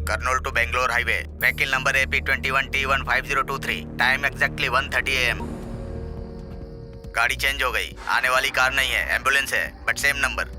Kurnool to Bangalore highway, vehicle number AP21T15023, time exactly 1:30 AM। गाड़ी change हो गई, आने वाली कार नहीं है, एम्बुलेंस है, बट सेम नंबर।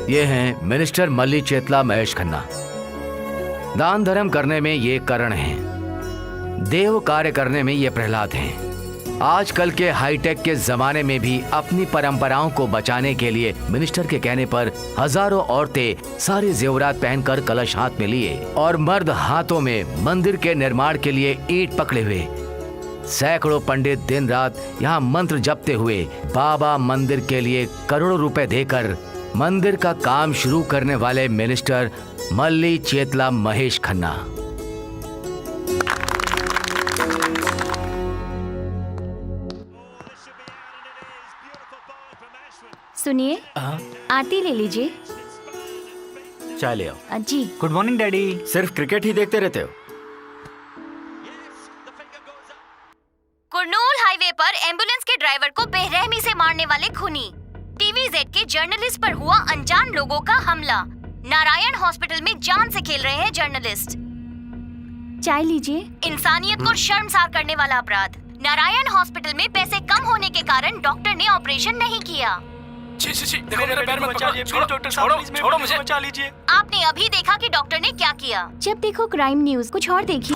ये हैं मिनिस्टर मल्ली चेतला महेश खन्ना। दान धर्म करने में ये करण हैं, देव कार्य करने में ये प्रहलाद हैं। आजकल के हाईटेक के जमाने में भी अपनी परंपराओं को बचाने के लिए मिनिस्टर के कहने पर हजारों औरतें सारे जेवरात पहनकर कलश हाथ में लिए और मर्द हाथों में मंदिर के निर्माण के लिए ईंट पकड़े हुए। सैकड़ों पंडित दिन रात यहाँ मंत्र जपते हुए बाबा मंदिर के लिए करोड़ों रुपए देकर मंदिर का काम शुरू करने वाले मिनिस्टर मल्ली चेतला महेश खन्ना। सुनिए, आरती ले लीजिए। चाय ले आओ। जी। Good morning daddy. सिर्फ क्रिकेट ही देखते रहते हो? कुरनूल हाईवे पर एम्बुलेंस के ड्राइवर को बेरहमी से मारने वाले खूनी। टीवी जेड के जर्नलिस्ट पर हुआ अनजान लोगों का हमला। नारायण हॉस्पिटल में जान से खेल रहे हैं जर्नलिस्ट। चाय लीजिए। इंसानियत को शर्मसार करने वाला अपराध। नारायण हॉस्पिटल में पैसे कम होने के कारण डॉक्टर ने ऑपरेशन नहीं किया। देखो मेरे पैर मत पकड़ो, छोड़ो मुझे, बचा लीजिए। आपने अभी देखा कि डॉक्टर ने क्या किया। जब देखो क्राइम न्यूज, कुछ और देखिए।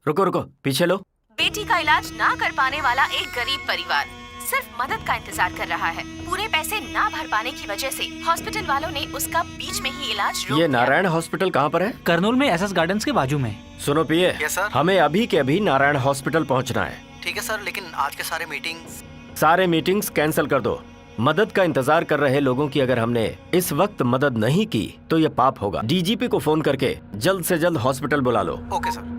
रुको पीछे लो। बेटी का इलाज ना कर पाने वाला एक गरीब परिवार सिर्फ मदद का इंतजार कर रहा है। पूरे पैसे ना भर पाने की वजह से हॉस्पिटल वालों ने उसका बीच में ही इलाज रोक दिया। ये नारायण हॉस्पिटल कहाँ पर है? कर्नूल में एसएस गार्डन्स के बाजू में। सुनो पिए, यस सर। हमें अभी के अभी नारायण हॉस्पिटल पहुँचना है। ठीक है सर, लेकिन आज के सारे मीटिंग्स कैंसिल कर दो। मदद का इंतजार कर रहे लोगों की अगर हमने इस वक्त मदद नहीं की तो ये पाप होगा। डीजीपी को फोन करके जल्द से जल्द हॉस्पिटल बुला लो। Okay sir.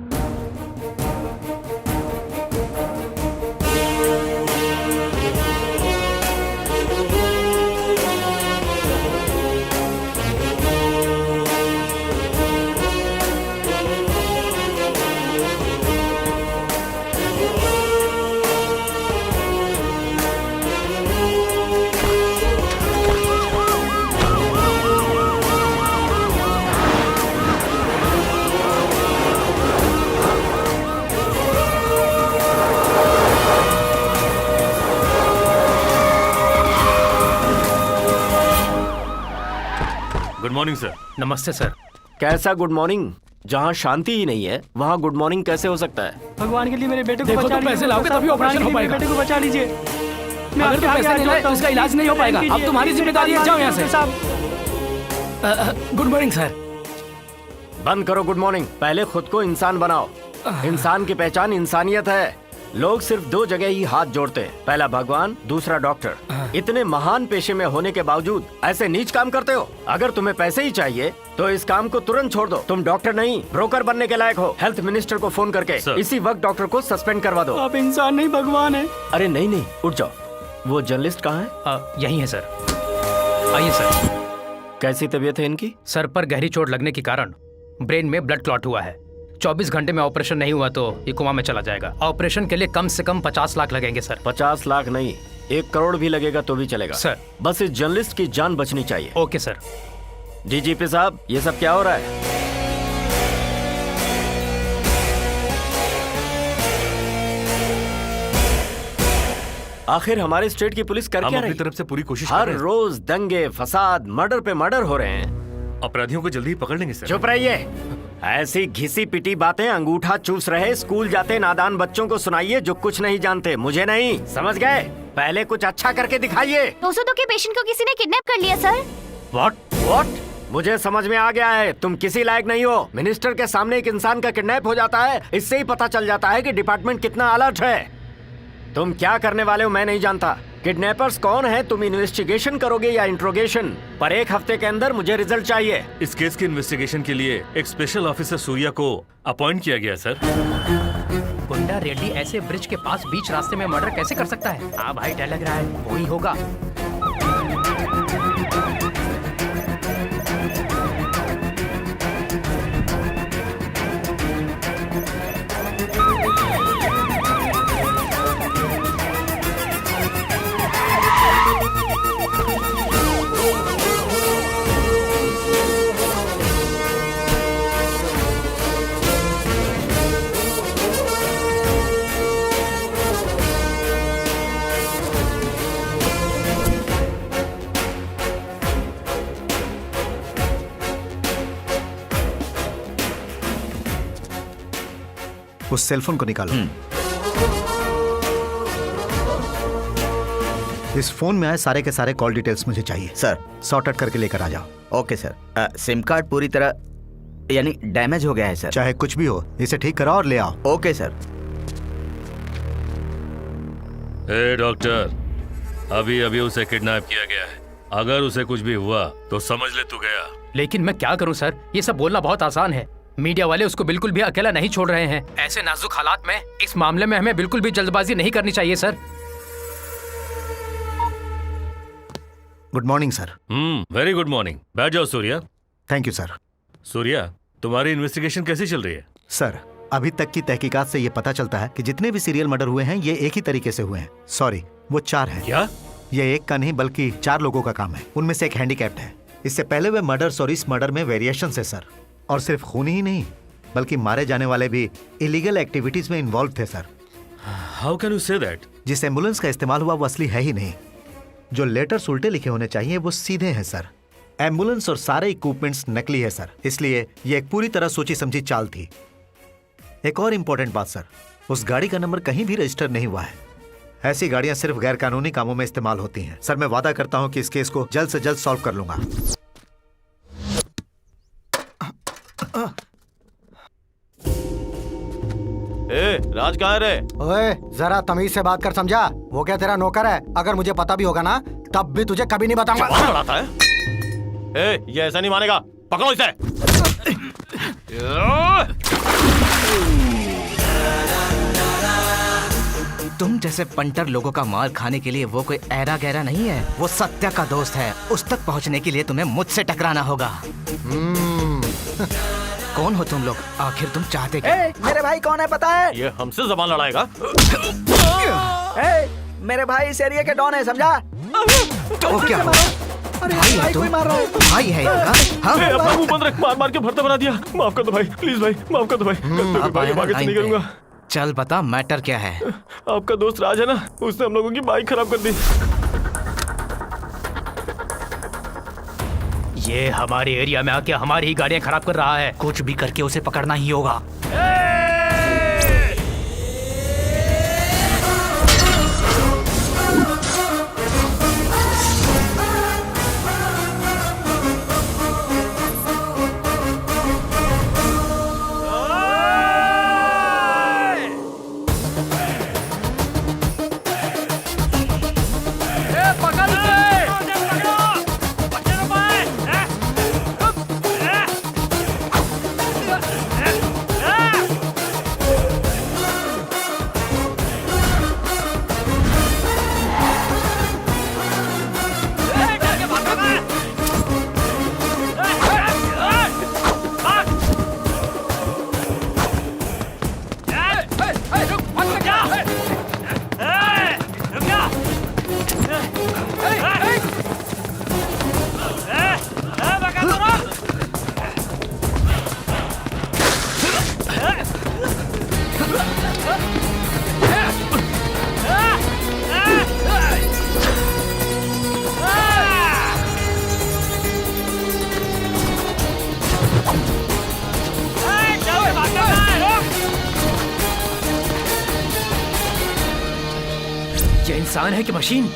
Good morning sir. नमस्ते सर। कैसा गुड मॉर्निंग? जहाँ शांति ही नहीं है वहाँ गुड मॉर्निंग कैसे हो सकता है? भगवान के लिए मेरे बेटे को देखो बचा तो लीजिए। पैसे लाओगे तभी ऑपरेशन हो पाएगा। बेटे को बचा लीजिए। अगर तुम पैसे नहीं लाए तो इसका इलाज नहीं हो पाएगा। अब तुम्हारी जिम्मेदारी है, जाओ यहाँ से। Good morning sir. बंद करो गुड मॉर्निंग, पहले खुद को इंसान बनाओ। इंसान की पहचान इंसानियत है। लोग सिर्फ दो जगह ही हाथ जोड़ते हैं, पहला भगवान, दूसरा डॉक्टर। इतने महान पेशे में होने के बावजूद ऐसे नीच काम करते हो। अगर तुम्हें पैसे ही चाहिए तो इस काम को तुरंत छोड़ दो। तुम डॉक्टर नहीं, ब्रोकर बनने के लायक हो। हेल्थ मिनिस्टर को फोन करके इसी वक्त डॉक्टर को सस्पेंड करवा दो। आप इंसान नहीं भगवान है। अरे नहीं, उठ जाओ। वो जर्नलिस्ट कहाँ है? यही है सर। आइए सर। कैसी तबीयत है इनकी? सर पर गहरी चोट लगने के कारण ब्रेन में ब्लड क्लॉट हुआ है। 24 घंटे में ऑपरेशन नहीं हुआ तो ये कोमा में चला जाएगा। ऑपरेशन के लिए कम से कम 50 लाख लगेंगे सर। 50 लाख नहीं, 1 करोड़ भी लगेगा तो भी चलेगा सर। बस इस जर्नलिस्ट की जान बचनी चाहिए। Okay sir. डीजीपी साहब, ये सब क्या हो रहा है? आखिर हमारे स्टेट की पुलिस कर हम क्या अपनी रही? तरफ से पूरी कोशिश कर हर रहे हैं। रोज दंगे, फसाद, मर्डर पे मर्डर हो रहे हैं। अपराधियों को जल्दी ही पकड़ लेंगे सर। चुप रहिए। ऐसी घिसी पिटी बातें अंगूठा चूस रहे स्कूल जाते नादान बच्चों को सुनाइए जो कुछ नहीं जानते, मुझे नहीं, समझ गए? पहले कुछ अच्छा करके दिखाइए। 202 के पेशेंट को किसी ने किडनैप कर लिया सर। व्हाट? मुझे समझ में आ गया है, तुम किसी लायक नहीं हो। मिनिस्टर के सामने एक इंसान का किडनैप हो जाता है, इससे ही पता चल जाता है कि डिपार्टमेंट कितना अलर्ट है। तुम क्या करने वाले हो मैं नहीं जानता। किडनैपर्स कौन है तुम इन्वेस्टिगेशन करोगे या इंट्रोगेशन? पर एक हफ्ते के अंदर मुझे रिजल्ट चाहिए। इस केस की इन्वेस्टिगेशन के लिए एक स्पेशल ऑफिसर सूर्या को अपॉइंट किया गया सर। गुंडा रेड्डी ऐसे ब्रिज के पास बीच रास्ते में मर्डर कैसे कर सकता है? हाँ भाई, डर लग रहा है, वही होगा। उस सेलफोन को निकालो। इस फोन में आए सारे के सारे कॉल डिटेल्स मुझे चाहिए। सर। सॉर्ट आउट करके लेकर आ जाओ। Okay sir. सिम कार्ड पूरी तरह यानी डैमेज हो गया है सर। चाहे कुछ भी हो, इसे ठीक कराओ और ले आओ। Okay sir. ए डॉक्टर, अभी अभी उसे किडनैप किया गया है। अगर उसे कुछ भी हुआ तो समझ ले तू गया। लेकिन मैं क्या करूं सर, ये सब बोलना बहुत आसान है। मीडिया वाले उसको बिल्कुल भी अकेला नहीं छोड़ रहे हैं। ऐसे नाजुक हालात में इस मामले में हमें बिल्कुल भी जल्दबाजी नहीं करनी चाहिए sir. Good morning sir. Very good morning. बैठ जाओ Surya. Thank you sir. Surya, तुम्हारी इन्वेस्टिगेशन कैसी चल रही है? सर, अभी तक की तहकीकात से ये पता चलता है कि जितने भी सीरियल मर्डर हुए हैं ये एक ही तरीके से हुए हैं। सॉरी, वो 4 हैं। क्या? ये एक का नहीं बल्कि 4 लोगों का काम है। उनमें से एक हैंडीकैप्ड है। इससे पहले वे मर्डर्स और इस मर्डर में वेरिएशन है सर। और सिर्फ खून ही नहीं बल्कि मारे जाने वाले भी इलीगल एक्टिविटीज में इन्वॉल्व थे sir. How can you say that? जिस एम्बुलेंस का इस्तेमाल हुआ वो असली है ही नहीं। जो लेटर्स उल्टे लिखे होने चाहिए वो सीधे हैं सर। एम्बुलेंस और सारे इक्विपमेंट्स नकली है सर। इसलिए ये एक पूरी तरह सोची समझी चाल थी। एक और इम्पोर्टेंट बात सर, उस गाड़ी का नंबर कहीं भी रजिस्टर नहीं हुआ है। ऐसी गाड़ियां सिर्फ गैर कानूनी कामों में इस्तेमाल होती हैं। सर, मैं वादा करता हूं कि इस केस को जल्द से जल्द सॉल्व कर लूंगा। ए, राज कहाँ है रे? ओए, जरा तमीज से बात कर, समझा? वो क्या तेरा नौकर है? अगर मुझे पता भी होगा ना तब भी तुझे कभी नहीं बताऊंगा। जवान लड़ाता है? ए, ये ऐसा नहीं मानेगा, पकड़ो इसे। तुम जैसे पंटर लोगों का माल खाने के लिए वो कोई ऐरा गहरा नहीं है। वो सत्या का दोस्त है। उस तक पहुंचने के लिए तुम्हें मुझसे टकराना होगा। कौन हो तुम लोग? आखिर तुम चाहते क्या? मेरे भाई कौन है पता है? ये हमसे जबान लड़ाएगा? मेरे भाई इस एरिया के डॉन है, समझा? तो क्या हुआ? भाई है तुम? भाई है इनका? हाँ? अपना मुंह बंद रख, मार मार के भरता बना दिया। माफ कर दो भाई, प्लीज भाई, माफ कर दो भाई। आगे से नहीं करूंगा। चल बता, मैटर क्या है? आपका दोस्त राज है ना, उसने हम लोगों की बाइक खराब कर दी। ये हमारे एरिया में आके हमारी ही गाड़ियां खराब कर रहा है। कुछ भी करके उसे पकड़ना ही होगा। इंसान है कि मशीन?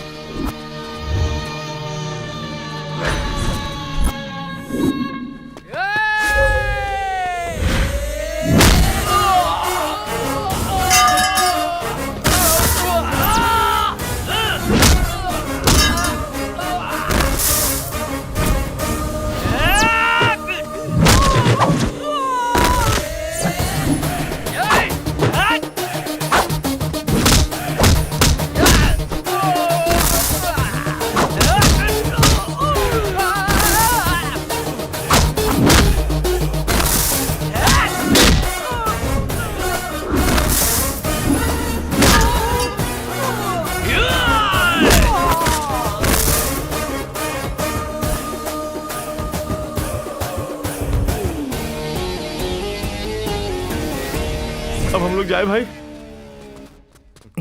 अब हम लोग जाए भाई।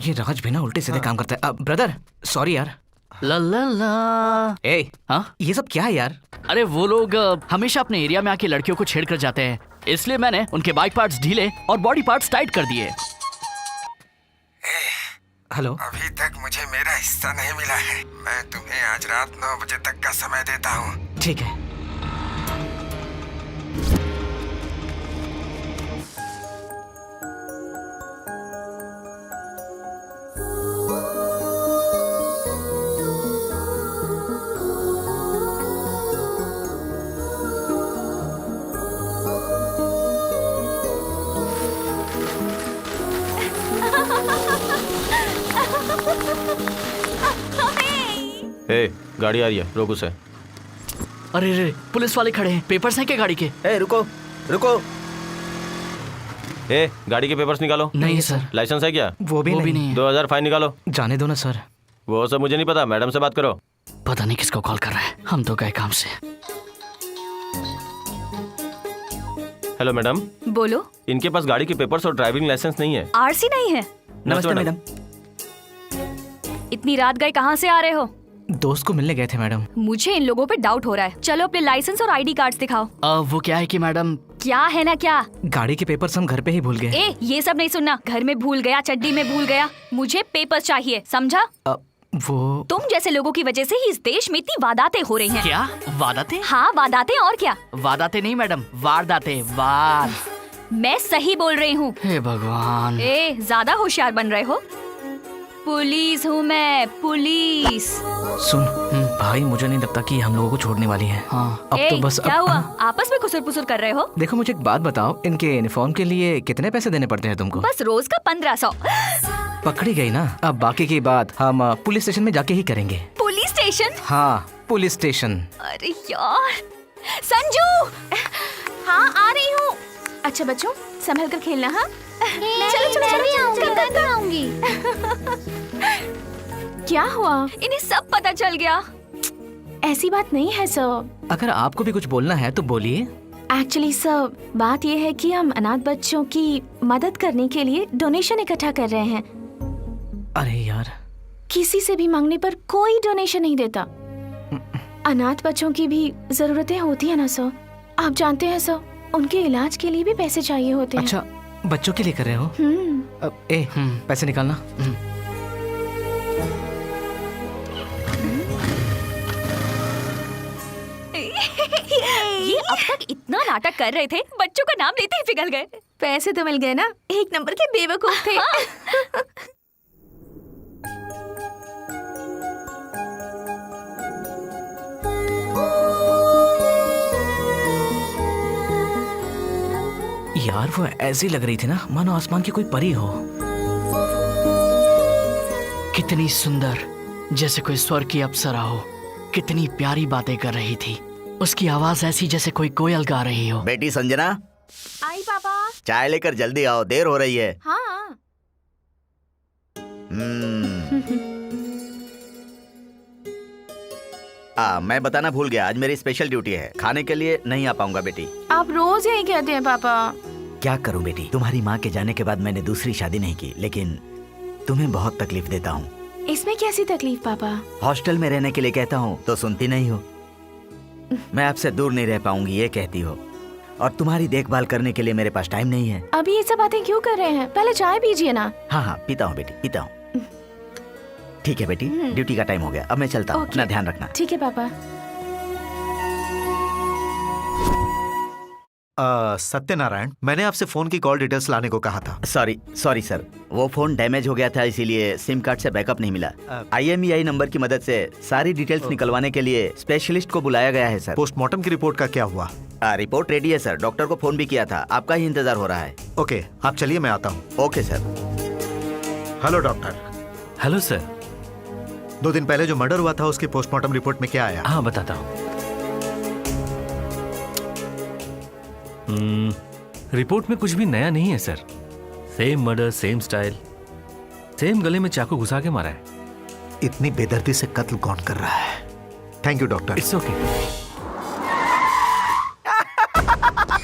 ये राज भी ना उल्टे सीधे काम करता है। ब्रदर सॉरी यार। ला ला ला। ए हाँ ये सब क्या है यार? अरे वो लोग हमेशा अपने एरिया में आके लड़कियों को छेड़ कर जाते हैं, इसलिए मैंने उनके बाइक पार्ट्स ढीले और बॉडी पार्ट्स टाइट कर दिए। हेलो। अभी तक मुझे मेरा हिस्सा नहीं मिला है। मैं तुम्हें आज रात 9 बजे तक का समय देता हूँ। ठीक है। गाड़ी आ रही है, रोक उसे। अरे रे पुलिस वाले खड़े हैं, पेपर्स हैं क्या गाड़ी के? रुको रुको। गाड़ी के पेपर्स निकालो। नहीं सर। लाइसेंस है क्या? वो भी नहीं। 2000 फाइन निकालो। जाने दो ना सर। वो सब मुझे नहीं पता, मैडम से बात करो। पता नहीं किसको कॉल कर रहा है, हम तो गए काम से। Hello madam. बोलो। इनके पास गाड़ी के पेपर्स और ड्राइविंग लाइसेंस नहीं है। आरसी नहीं है? नमस्ते मैडम। इतनी रात गए कहाँ से आ रहे हो? दोस्त को मिलने गए थे मैडम। मुझे इन लोगों पे डाउट हो रहा है। चलो अपने लाइसेंस और आईडी कार्ड्स दिखाओ। वो क्या है कि मैडम। क्या है ना क्या? गाड़ी के पेपर्स हम घर पे ही भूल गए। ए ये सब नहीं सुनना। घर में भूल गया, चड्डी में भूल गया, मुझे पेपर्स चाहिए, समझा? वो तुम जैसे लोगों की वजह से ही इस देश में इतनी वारदातें हो रही हैं। क्या वारदातें? हाँ वारदातें, और क्या? वारदातें नहीं मैडम, वारदातें। वार मैं सही बोल रही हूँ। हे भगवान। ए ज्यादा होशियार बन रहे हो। पुलिस हूँ मैं, पुलिस। सुन भाई, मुझे नहीं लगता कि हम लोगों को छोड़ने वाली है। हाँ। अब तो बस क्या हुआ? आपस में खुसर पुसर कर रहे हो? देखो मुझे एक बात बताओ, इनके यूनिफॉर्म के लिए कितने पैसे देने पड़ते हैं तुमको? बस रोज का 1500। पकड़ी गई ना। अब बाकी की बात हम पुलिस स्टेशन में जाके ही करेंगे। Police station? हाँ पुलिस स्टेशन। अरे यार संजू। हाँ आ रही हूँ। अच्छा बच्चों संभल कर खेलना। हाँ चलो चलो चलो आऊंगी। क्या हुआ? इन्हें सब पता चल गया। ऐसी बात नहीं है सर। अगर आपको भी कुछ बोलना है तो बोलिए। एक्चुअली सर बात यह है कि हम अनाथ बच्चों की मदद करने के लिए डोनेशन इकट्ठा कर रहे हैं। अरे यार, किसी से भी मांगने पर कोई डोनेशन नहीं देता। अनाथ बच्चों की भी जरूरतें होती है ना सर। आप जानते हैं सर, उनके इलाज के लिए भी पैसे चाहिए होते हैं। अच्छा बच्चों के लिए कर रहे हो? पैसे निकालना। ये अब तक इतना नाटक कर रहे थे, बच्चों का नाम लेते ही पिघल गए। पैसे तो मिल गए ना। एक नंबर के बेवकूफ थे। यार वो ऐसी लग रही थी ना मानो आसमान की कोई परी हो। कितनी सुंदर, जैसे कोई स्वर्ग की अप्सरा हो। कितनी प्यारी बातें कर रही थी। उसकी आवाज ऐसी जैसे कोई कोयल गा रही हो। बेटी संजना। आई पापा। चाय लेकर जल्दी आओ, देर हो रही है। हाँ। मैं बताना भूल गया, आज मेरी स्पेशल ड्यूटी है, खाने के लिए नहीं आ पाऊंगा बेटी। आप रोज यही कहते हैं पापा। क्या करूं बेटी, तुम्हारी माँ के जाने के बाद मैंने दूसरी शादी नहीं की, लेकिन तुम्हें बहुत तकलीफ देता हूँ। इसमें कैसी तकलीफ पापा? हॉस्टल में रहने के लिए कहता हूँ तो सुनती नहीं हो। मैं आपसे दूर नहीं रह पाऊंगी ये कहती हो, और तुम्हारी देखभाल करने के लिए मेरे पास टाइम नहीं है। अभी ये सब बातें क्यों कर रहे हैं? पहले चाय पीजिए ना। हाँ हाँ पीता हूँ बेटी, पीता हूँ। ठीक है बेटी, ड्यूटी का टाइम हो गया, अब मैं चलता हूँ। अपना ध्यान रखना। ठीक है पापा। सत्यनारायण, मैंने आपसे फोन की कॉल डिटेल्स लाने को कहा था। सॉरी सर, वो फोन डैमेज हो गया था, इसीलिए सिम कार्ड से बैकअप नहीं मिला। IMEI नंबर की मदद से सारी डिटेल्स निकलवाने के लिए स्पेशलिस्ट को बुलाया गया है सर। पोस्टमार्टम की रिपोर्ट का क्या हुआ? रिपोर्ट रेडी है सर, डॉक्टर को फोन भी किया था, आपका ही इंतजार हो रहा है। ओके, आप चलिए, मैं आता हूँ। Okay sir. Hello doctor. Hello sir. 2 दिन पहले जो मर्डर हुआ था उसकी पोस्टमार्टम रिपोर्ट में क्या आया? हाँ बताता हूँ। रिपोर्ट में कुछ भी नया नहीं है sir. Same murder, same style, same गले में चाकू घुसा के मारा है। इतनी बेदर्दी से कत्ल कौन कर रहा है? Thank you doctor. It's okay.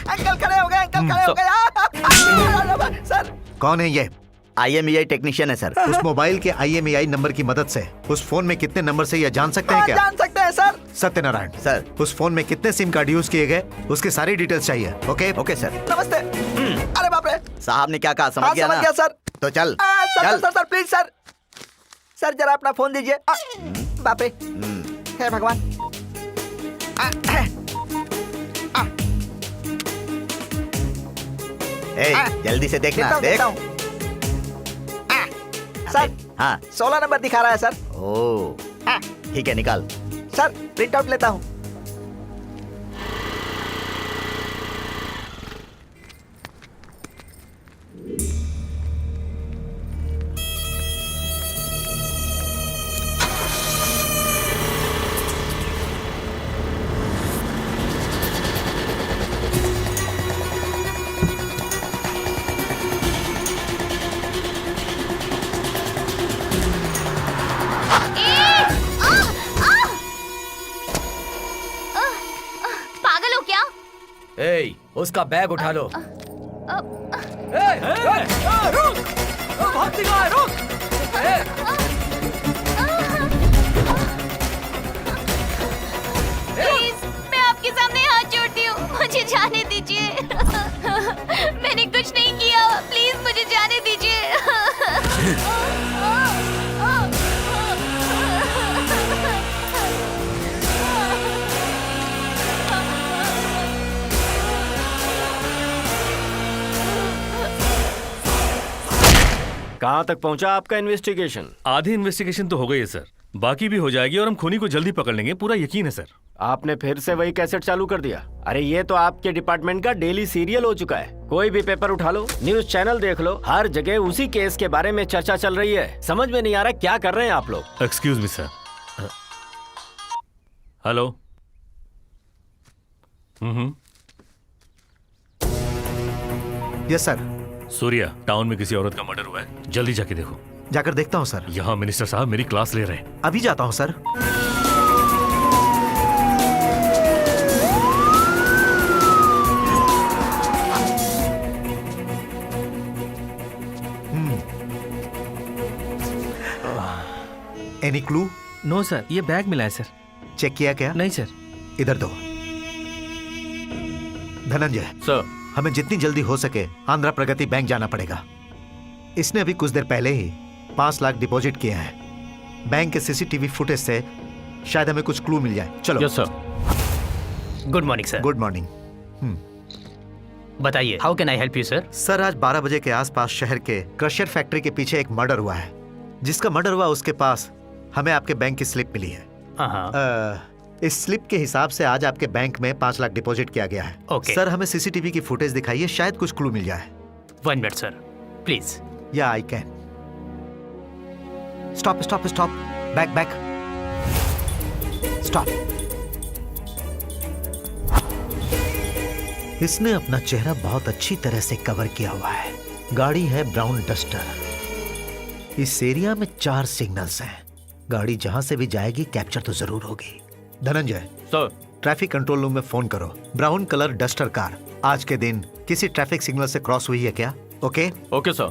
Uncle खड़े हो गए, अंकल खड़े हो गए। सर कौन है ये? IMEI टेक्नीशियन है सर। उस मोबाइल के IMEI नंबर की मदद से उस फोन में कितने नंबर से यह जान सकते हैं क्या? जान सकते हैं सर। सत्यनारायण सर, उस फोन में कितने सिम कार्ड यूज किए गए उसकी सारी डिटेल्स चाहिए। Okay okay sir. नमस्ते। अरे बाप रे, साहब ने क्या कहा समझ गया ना? समझ गया सर। तो चल चल सर, प्लीज सर, सर जरा अपना फोन दीजिए। बाप रे, हे भगवान। जल्दी से देखना। देख सर। हाँ, 16 नंबर दिखा रहा है सर। ओह ठीक है, निकाल। सर प्रिंट आउट लेता हूँ। उसका बैग उठा लो। प्लीज, मैं आपके सामने हाथ जोड़ती हूँ, मुझे जाने दीजिए। मैंने कुछ नहीं किया, प्लीज मुझे जाने दीजिए। कहाँ तक पहुँचा आपका इन्वेस्टिगेशन? आधी इन्वेस्टिगेशन तो हो गई है सर, बाकी भी हो जाएगी और हम खूनी को जल्दी पकड़ लेंगे, पूरा यकीन है सर। आपने फिर से वही कैसेट चालू कर दिया? अरे ये तो आपके डिपार्टमेंट का डेली सीरियल हो चुका है। कोई भी पेपर उठा लो, न्यूज चैनल देख लो, हर जगह उसी केस के बारे में चर्चा चल रही है। समझ में नहीं आ रहा क्या कर रहे हैं आप लोग। Excuse me sir. Hello. Yes sir. Surya, town में किसी औरत का मर्डर हुआ है, जल्दी जाके देखो। जाकर देखता हूँ सर। यहाँ मिनिस्टर साहब मेरी क्लास ले रहे हैं। अभी जाता हूँ sir. Any clue? No sir, ये बैग मिला है सर। चेक किया क्या? नहीं सर। इधर दो। धनंजय सर, हमें जितनी जल्दी हो सके आंध्रा प्रगति बैंक जाना पड़ेगा। इसने अभी कुछ देर पहले ही 5 लाख डिपॉजिट किए हैं। बैंक के CCTV फुटेज से शायद हमें कुछ क्लू मिल जाए। चलो। Yes sir. Good morning sir. Good morning. बताइए, how can I help you sir? Sir, आज 12 बजे के आसपास शहर के क्रशर फैक्ट्री के पीछे एक मर्डर हुआ है। जिसका मर्डर हुआ उसके पास हमें आपके बैंक की स्लिप मिली है। इस स्लिप के हिसाब से आज आपके बैंक में 5 लाख डिपॉजिट किया गया है। Okay. सर, हमें CCTV की फुटेज दिखाइए, शायद कुछ क्लू मिल जाए। 1 मिनट सर, प्लीज। या I can. Stop stop stop, back back, stop. इसने अपना चेहरा बहुत अच्छी तरह से कवर किया हुआ है। गाड़ी है ब्राउन डस्टर। इस एरिया में 4 सिग्नल्स हैं। गाड़ी जहां से भी जाएगी कैप्चर तो जरूर होगी। Dhananjay sir, traffic control room में फोन करो। ब्राउन कलर डस्टर कार आज के दिन किसी ट्रैफिक सिग्नल से क्रॉस हुई है क्या? Okay okay sir.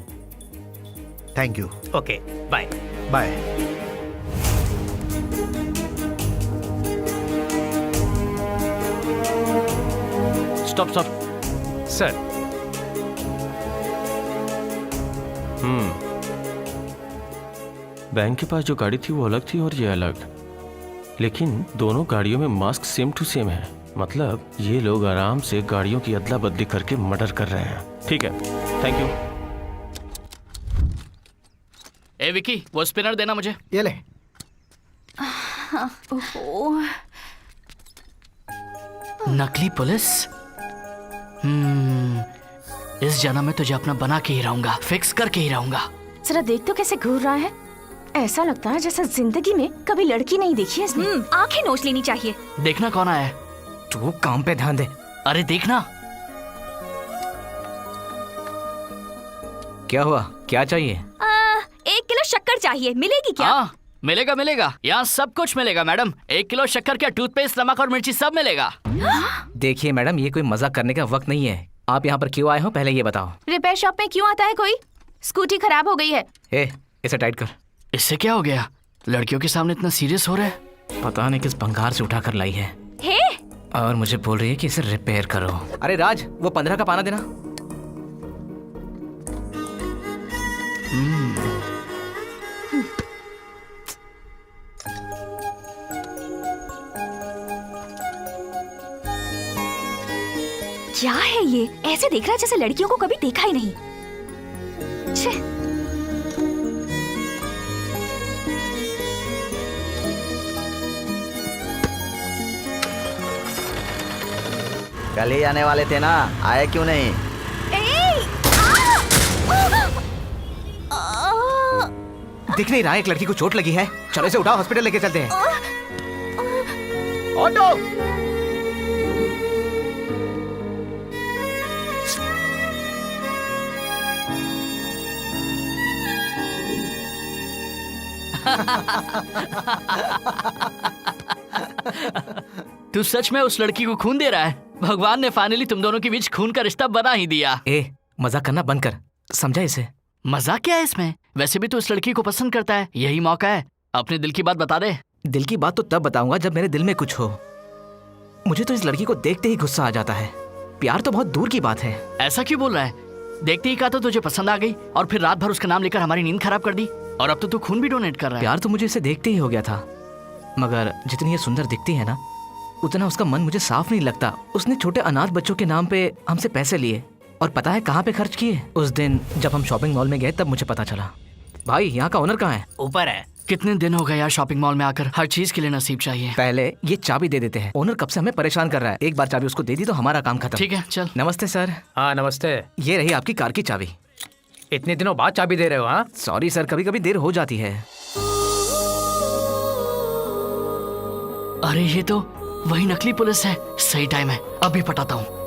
Thank you. Okay, bye bye. Stop stop sir. Bank के पास जो गाड़ी थी वो अलग थी और ये अलग, लेकिन दोनों गाड़ियों में मास्क सेम टू सेम है। मतलब ये लोग आराम से गाड़ियों की अदला बदली करके मर्डर कर रहे हैं। ठीक है, थैंक यू। ए विकी, वो स्पिनर देना मुझे। ये ले। नकली पुलिस। इस जन्म में तुझे अपना बना के ही रहूंगा, फिक्स करके ही रहूंगा। जरा देख तो कैसे घूर रहा है, ऐसा लगता है जैसे जिंदगी में कभी लड़की नहीं देखी है इसने। आंखें नोच लेनी चाहिए। देखना कौन आया है। तू काम पे ध्यान दे। अरे देखना। क्या हुआ, क्या चाहिए? 1 किलो शक्कर चाहिए, मिलेगी क्या? हाँ मिलेगा मिलेगा, यहाँ सब कुछ मिलेगा मैडम। 1 किलो शक्कर, क्या टूथपेस्ट, नमक और मिर्ची सब मिलेगा। देखिए मैडम, ये कोई मजाक करने का वक्त नहीं है। आप यहाँ पर क्यों आए हो पहले ये बताओ। रिपेयर शॉप में क्यों आता है कोई? स्कूटी खराब हो गई है। इसे टाइट कर। इससे क्या हो गया? लड़कियों के सामने इतना सीरियस हो रहा है। पता नहीं किस भंगार से उठा कर लाई है। और मुझे बोल रही है कि इसे रिपेयर करो। अरे राज, वो 15 का पाना देना। क्या है ये? ऐसे देख रहा है जैसे लड़कियों को कभी देखा ही नहीं। छे। कल ही आने वाले थे ना, आए क्यों नहीं? दिख नहीं रहा है एक लड़की को चोट लगी है। चलो इसे उठाओ, हॉस्पिटल लेके चलते हैं। ऑटो। तू सच में उस लड़की को खून दे रहा है? भगवान ने फाइनली तुम दोनों के बीच खून का रिश्ता बना ही दिया। मजाक करना बंद कर, समझा इसे? मजाक क्या है इसमें? वैसे भी तू इस लड़की को पसंद करता है, यही मौका है, अपने दिल की बात बता दे। दिल की बात तो तब बताऊंगा जब मेरे दिल में कुछ हो। मुझे तो इस लड़की को देखते ही गुस्सा आ जाता है। प्यार तो बहुत दूर की बात है। ऐसा क्यों बोल रहा है? देखते ही कहा तो तुझे पसंद आ गई और फिर रात भर उसका नाम लेकर हमारी नींद खराब कर दी, और अब तो तू खून भी डोनेट कर रहा है। प्यार तो मुझे इसे देखते ही हो गया था, मगर जितनी ये सुंदर दिखती है ना, उतना उसका मन मुझे साफ नहीं लगता। उसने छोटे अनाथ बच्चों के नाम पे हमसे पैसे लिए, और पता है कहाँ पे खर्च किए? उस दिन जब हम शॉपिंग मॉल में गए तब मुझे पता चला। भाई, यहाँ का ओनर कहाँ है? ऊपर है। कितने दिन हो गए यार शॉपिंग मॉल में आकर, हर चीज के लिए नसीब चाहिए। पहले ये चाबी दे देते हैं। ओनर कब से हमें परेशान कर रहा है। एक बार चाबी उसको दे दी तो हमारा काम खत्म। ठीक है, चल। नमस्ते सर। हाँ नमस्ते। ये रही आपकी कार की चाबी। इतने दिनों बाद चाबी दे रहे हो? हाँ सॉरी सर, कभी कभी देर हो जाती है। अरे ये तो वही नकली पुलिस है। सही टाइम है, अभी पटाता हूँ।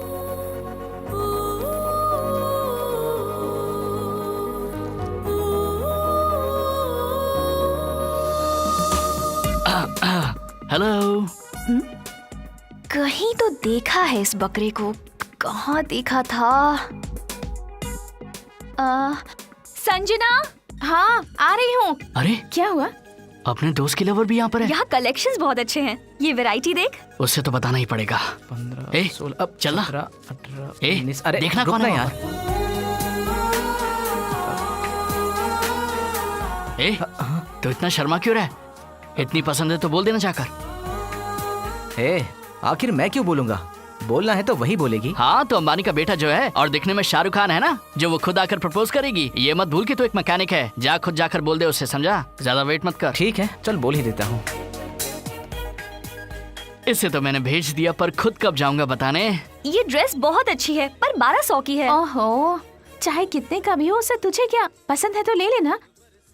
हेलो। कहीं तो देखा है इस बकरे को, कहाँ देखा था? संजना। हाँ आ रही हूँ। अरे क्या हुआ? अपने दोस्त की लवर भी यहाँ पर है। यहाँ कलेक्शंस बहुत अच्छे हैं, ये वैरायटी देख। उससे तो बताना ही पड़ेगा। 15, 16, अब चलना। 17, 18, ए, 19। अरे देखना कौन है यार। ए, तो इतना शर्मा क्यों रहा है? इतनी पसंद है तो बोल देना जाकर। आखिर मैं क्यों बोलूंगा? बोलना है तो वही बोलेगी। हाँ तो अंबानी का बेटा जो है और दिखने में शाहरुख खान है ना, जो वो खुद आकर प्रपोज करेगी। ये मत भूल कि तू एक मैकेनिक है। जा खुद जाकर बोल दे उससे, समझा? ज्यादा वेट मत कर। ठीक है, चल बोल ही देता हूँ। इससे तो मैंने भेज दिया, पर खुद कब जाऊंगा बताने। ये ड्रेस बहुत अच्छी है, पर 1200 की है। ओहो, चाहे कितने का भी हो, उससे तुझे क्या? पसंद है तो ले लेना।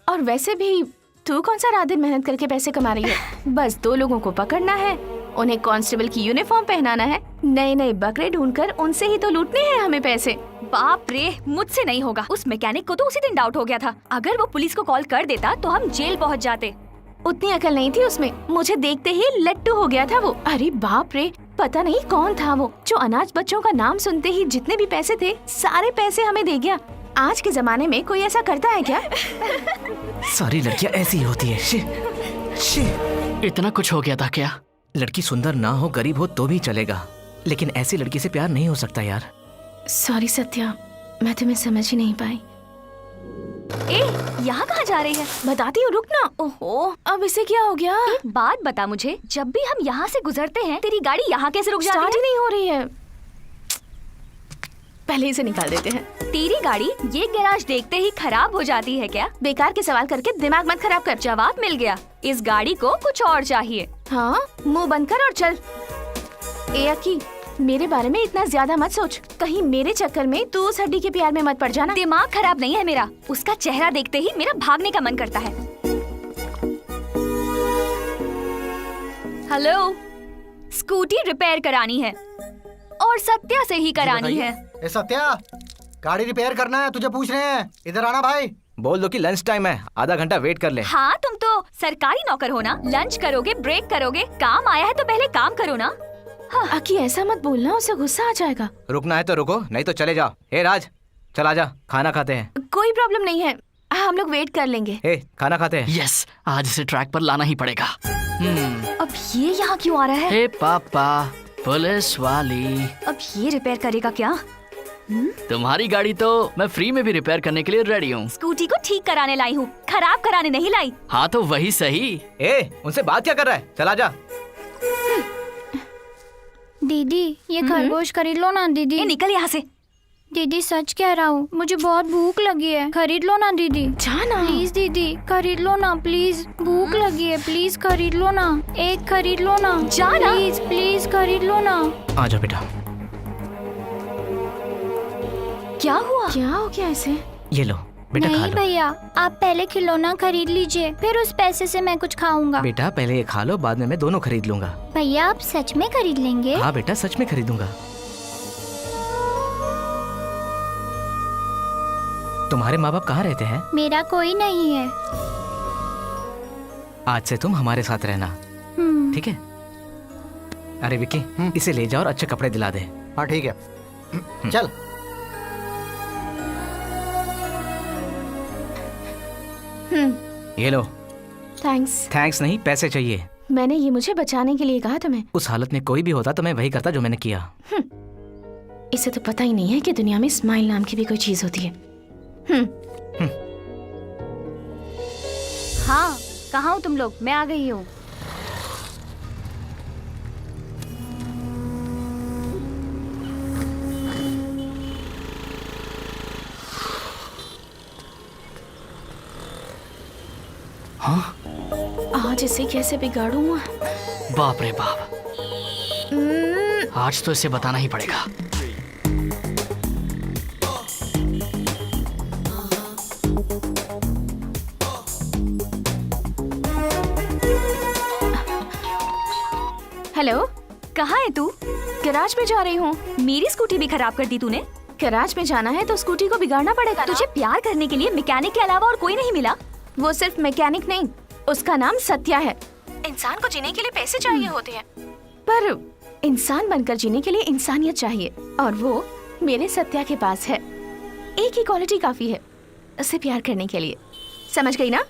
और वैसे भी तू कौन सा रात दिन मेहनत करके पैसे कमा रही है? बस 2 लोगों को पकड़ना है, उन्हें कांस्टेबल की यूनिफॉर्म पहनाना है, नए नए बकरे ढूंढकर उनसे ही तो लूटने हैं हमें पैसे। बाप रे, मुझसे नहीं होगा। उस मैकेनिक को तो उसी दिन डाउट हो गया था। अगर वो पुलिस को कॉल कर देता तो हम जेल पहुंच जाते। उतनी अकल नहीं थी उसमें, मुझे देखते ही लट्टू हो गया था वो। अरे बाप रे, पता नहीं कौन था वो, जो अनाथ बच्चों का नाम सुनते ही जितने भी पैसे थे सारे पैसे हमें दे गया। आज के जमाने में कोई ऐसा करता है क्या? सारी लड़कियां ऐसी ही होती है। She, she. इतना कुछ हो गया था क्या? लड़की सुंदर ना हो, गरीब हो तो भी चलेगा, लेकिन ऐसी लड़की से प्यार नहीं हो सकता यार। सॉरी सत्या, मैं तुम्हें समझ ही नहीं पाई। ए, यहाँ कहाँ जा रही है? बताती हूँ, रुक ना। ओहो, अब इसे क्या हो गया? एक बात बता मुझे, जब भी हम यहाँ से गुजरते हैं तेरी गाड़ी यहाँ कैसे रुक जाती है? स्टार्ट ही नहीं हो रही है। पहले इसे निकाल देते हैं। तेरी गाड़ी ये गैराज देखते ही खराब हो जाती है क्या? बेकार के सवाल करके दिमाग मत खराब कर। जवाब मिल गया, इस गाड़ी को कुछ और चाहिए। हाँ, मुंह बंद कर और चल। ए अक्की, मेरे बारे में इतना ज्यादा मत सोच, कहीं मेरे चक्कर में तू उस हड्डी के प्यार में मत पड़ जाना। दिमाग खराब नहीं है मेरा, उसका चेहरा देखते ही मेरा भागने का मन करता है। हेलो, स्कूटी रिपेयर करानी है और सत्या से ही करानी है। ए सत्या, गाड़ी रिपेयर करना है, तुझे पूछ रहे हैं, इधर आना भाई। बोल दो कि लंच टाइम है, आधा घंटा वेट कर ले। हाँ, तुम तो सरकारी नौकर हो ना, लंच करोगे, ब्रेक करोगे, काम आया है तो पहले काम करो ना। हाँ। अक्की ऐसा मत बोलना, उसे गुस्सा आ जाएगा। रुकना है तो रुको, नहीं तो चले जाओ। ए राज, चल आजा, खाना खाते हैं। कोई प्रॉब्लम नहीं है, हम लोग वेट कर लेंगे। ए, खाना खाते हैं। यस, आज इसे ट्रैक पर लाना ही पड़ेगा। अब ये यहाँ क्यों आ रहा है? हे पापा, पुलिस वाली। अब ये रिपेयर करेगा क्या? तुम्हारी गाड़ी तो मैं फ्री में भी रिपेयर करने के लिए रेडी हूँ। स्कूटी को ठीक कराने लाई हूँ, खराब कराने नहीं लाई। हाँ तो वही सही। ए, उनसे बात क्या कर रहा है, चला जा। दीदी, ये खरगोश खरीद लो ना दीदी। ए, निकल यहाँ से। दीदी सच कह रहा हूँ, मुझे बहुत भूख लगी है, खरीद लो ना दीदी। जाना प्लीज दीदी, खरीद लो ना प्लीज, भूख लगी है, प्लीज खरीद लो ना, एक खरीद लो ना। जाना प्लीज प्लीज खरीद लो ना। आ जाओ बेटा। क्या हुआ? क्या हो गया इसे? ये लो बेटा, खा नहीं लो। भैया, आप पहले खिलौना खरीद लीजिए, फिर उस पैसे से मैं कुछ खाऊंगा। बेटा पहले ये खा लो, बाद में मैं दोनों खरीद लूंगा। भैया आप सच में खरीद लेंगे? हाँ बेटा, सच में खरीदूंगा। तुम्हारे माँ बाप कहाँ रहते हैं? मेरा कोई नहीं है। आज से तुम हमारे साथ रहना, ठीक है? अरे विक्की, इसे ले जाओ और अच्छे कपड़े दिला दे। हाँ ठीक है, चल। ये लो। थैंक्स। थैंक्स नहीं, पैसे चाहिए। मैंने ये मुझे बचाने के लिए कहा तुम्हें। उस हालत में कोई भी होता तो मैं वही करता जो मैंने किया। इसे तो पता ही नहीं है कि दुनिया में स्माइल नाम की भी कोई चीज होती है। हाँ, कहाँ हो तुम लोग? मैं आ गई हूँ। हाँ? आज इसे कैसे बिगाड़ूं? बाप रे बाप, आज तो इसे बताना ही पड़ेगा। हेलो, कहाँ है तू? गैराज में जा रही हूँ। मेरी स्कूटी भी खराब कर दी तूने। गैराज में जाना है तो स्कूटी को बिगाड़ना पड़ेगा ना? तुझे प्यार करने के लिए मैकेनिक के अलावा और कोई नहीं मिला? वो सिर्फ मैकेनिक नहीं, उसका नाम सत्या है। इंसान को जीने के लिए पैसे चाहिए होते हैं, पर इंसान बनकर जीने के लिए इंसानियत चाहिए, और वो मेरे सत्या के पास है। एक ही क्वालिटी काफी है उसे प्यार करने के लिए। समझ गई ना?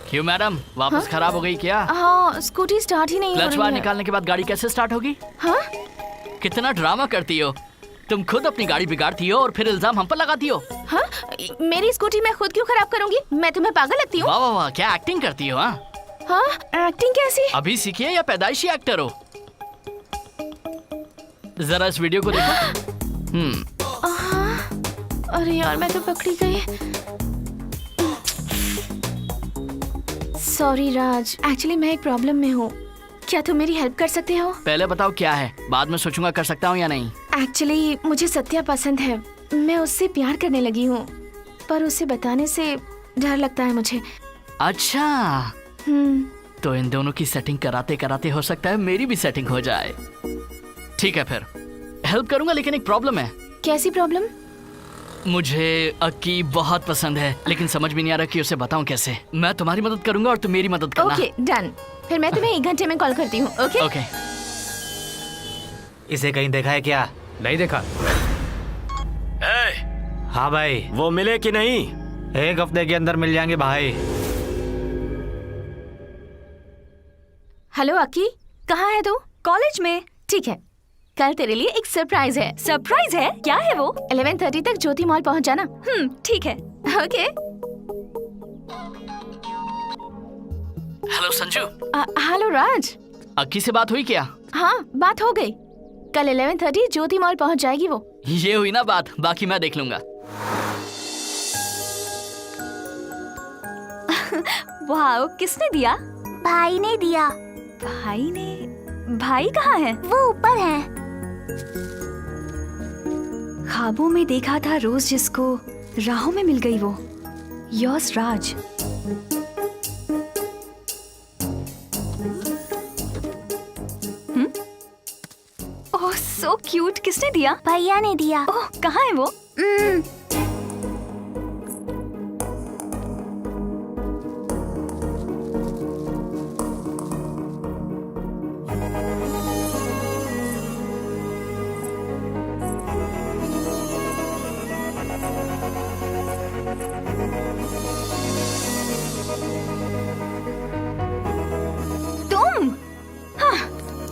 क्यों मैडम, वापस खराब हो गई क्या? हाँ, स्कूटी स्टार्ट ही नहीं हो क्लच रही बार है। निकालने के बाद गाड़ी कैसे स्टार्ट होगी? हाँ? कितना ड्रामा करती हो तुम, खुद अपनी गाड़ी बिगाड़ती हो और फिर इल्जाम हम पर लगाती हो। हाँ? मेरी स्कूटी मैं खुद क्यों खराब करूंगी? मैं तुम्हें पागल लगती हूँ? वाह वाह वाह, क्या एक्टिंग करती हो। हाँ, एक्टिंग कैसी? अभी सीखी है या पैदाइशी एक्टर हो? जरा इस वीडियो को देखो। अरे यार, मैं तो पकड़ी गई। सॉरी राज, एक्चुअली मैं एक प्रॉब्लम में हूँ। क्या तुम मेरी हेल्प कर सकते हो? पहले बताओ क्या है, बाद में सोचूंगा कर सकता हूँ या नहीं। एक्चुअली मुझे सत्या पसंद है, मैं उससे प्यार करने लगी हूँ, पर उसे बताने से डर लगता है मुझे। अच्छा, तो इन दोनों की सेटिंग कराते कराते हो सकता है मेरी भी सेटिंग हो जाए। ठीक है, फिर हेल्प करूंगा, लेकिन एक प्रॉब्लम है। कैसी प्रॉब्लम? मुझे अक्की बहुत पसंद है, लेकिन समझ भी नहीं आ रहा कि उसे बताऊं कैसे। मैं तुम्हारी मदद करूंगा और तुम मेरी मदद करना। Okay, done. फिर मैं तुम्हें 1 घंटे में कॉल करती हूँ। ओके? ओके। इसे कहीं देखा है क्या? नहीं देखा। हाँ भाई। वो मिले कि नहीं? 1 हफ्ते के अंदर मिल जाएंगे भाई। हेलो अक्की, कहाँ है तू? कॉलेज में। ठीक है, कल तेरे लिए एक सरप्राइज है। सरप्राइज है? क्या है वो? 11:30 तक ज्योति मॉल पहुंच जाना। ठीक है। ओके। हेलो संजू। हेलो राज। अक्की से बात हुई क्या? हाँ, बात हो गई। कल 11:30 ज्योति मॉल पहुंच जाएगी वो। ये हुई ना बात, बाकी मैं देख लूंगा। वाह, किसने दिया? भाई ने दिया। भाई ने? भाई कहाँ है? वो ऊपर है। ख्वाबों में देखा था रोज जिसको, राहों में मिल गई वो। योर्स राज। ओह सो क्यूट। किसने दिया? भैया ने दिया। ओह, कहाँ है वो?